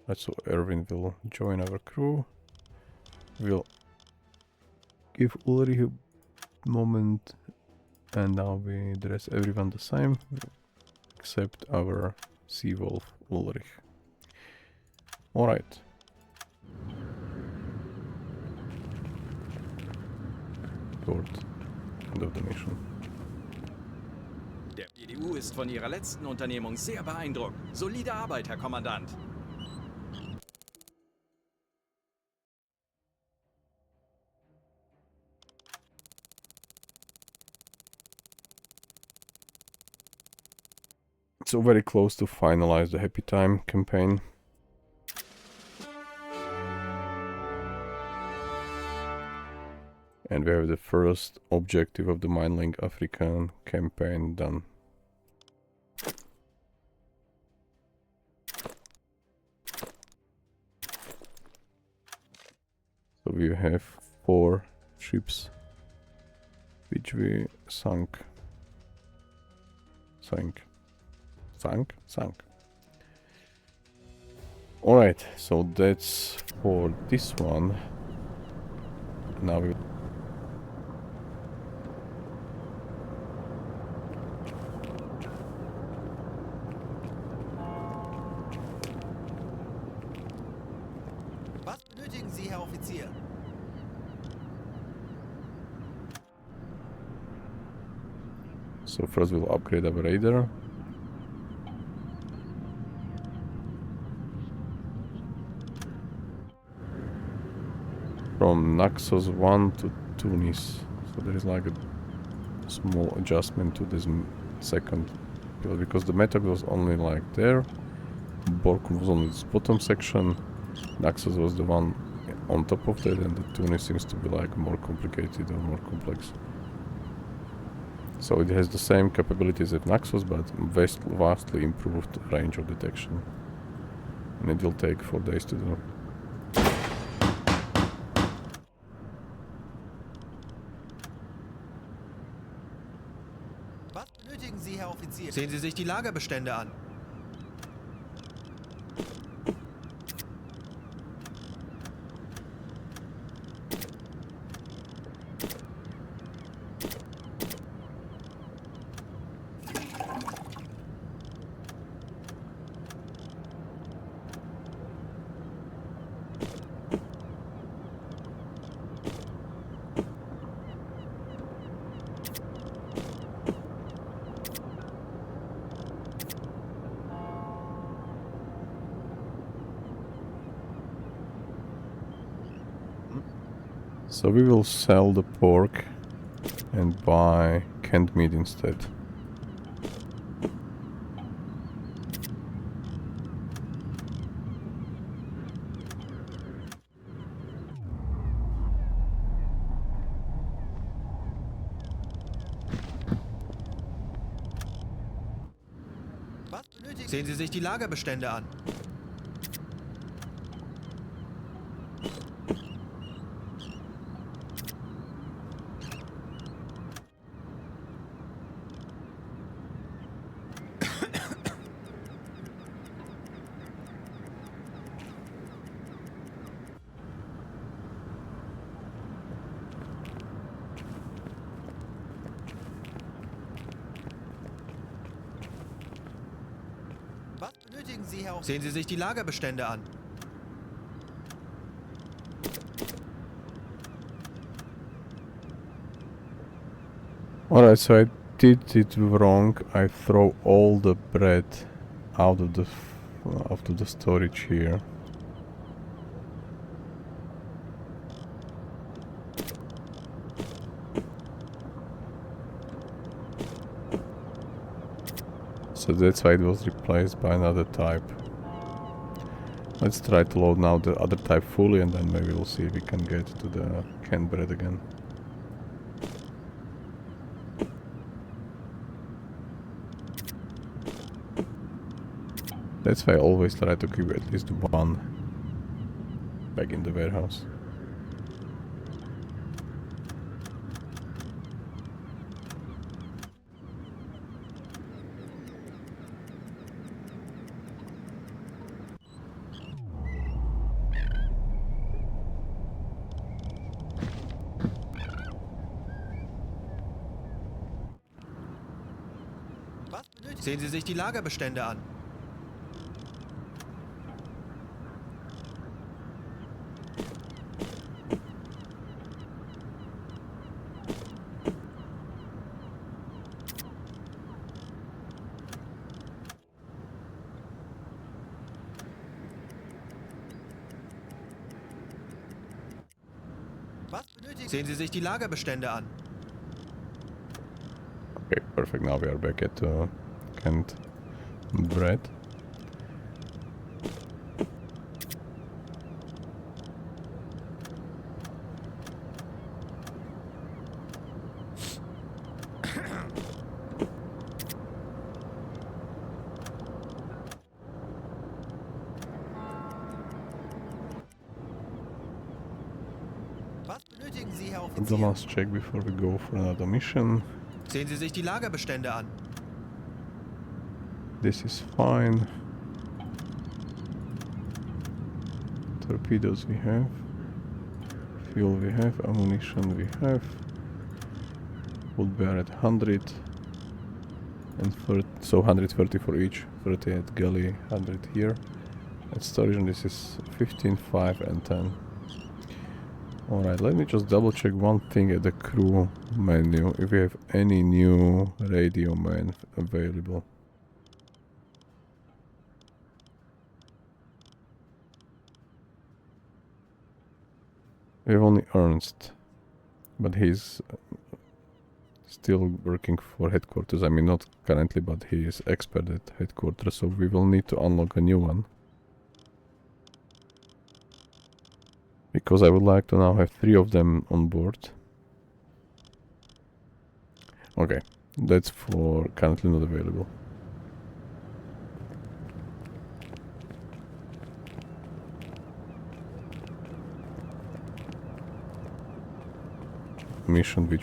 Right, so Erwin will join our crew. We'll give Ulrich a moment, and now we dress everyone the same except our sea wolf Ulrich. Alright. Toward end of the mission. Der PDU ist von Ihrer letzten Unternehmung sehr beeindruckt. Solide Arbeit, Herr Kommandant. So very close to finalize the Happy Time campaign. And we have the first objective of the Minelaying African campaign done. So we have 4 ships which we sunk. Alright, so that's for this one. Now we Was benötigen Sie, Herr Offizier? So first we'll upgrade our radar. From Naxos 1 to Tunis. So there is like a small adjustment to this second pillar, because the meta was only like there. Borkum was on its bottom section. Naxos was the one on top of that, and the Tunis seems to be like more complicated or more complex. So it has the same capabilities as Naxos, but vastly improved range of detection. And it will take 4 days to do. Was benötigen Sie, Herr Offizier? Sehen Sie sich die Lagerbestände an. So we will sell the pork and buy canned meat instead. Was benötigen? Sehen Sie sich die Lagerbestände an. Sehen Sie sich die Lagerbestände an. Alright, so I did it wrong. I throw all the bread out of the storage here. So that's why it was replaced by another type. Let's try to load now the other type fully, and then maybe we'll see if we can get to the canned bread again. That's why I always try to keep at least one back in the warehouse. Sehen Sie sich die Lagerbestände an. Sehen Sie sich die Lagerbestände an. Okay, perfect. Now we are back at canned bread. And the last check before we go for another mission. Sehen Sie sich die Lagerbestände an. This is fine. Torpedoes we have. Fuel we have. Ammunition we have. Wood bear at 100. And so 130 for each. 30 at galley, 100 here. At storage, and this is 15, 5 and 10. Alright, let me just double check one thing at the crew menu, if we have any new radio man available. We have only Ernst, but he's still working for headquarters. I mean, not currently, but he is expert at headquarters, so we will need to unlock a new one. Because I would like to now have 3 of them on board. Okay, that's for currently not available. Mission which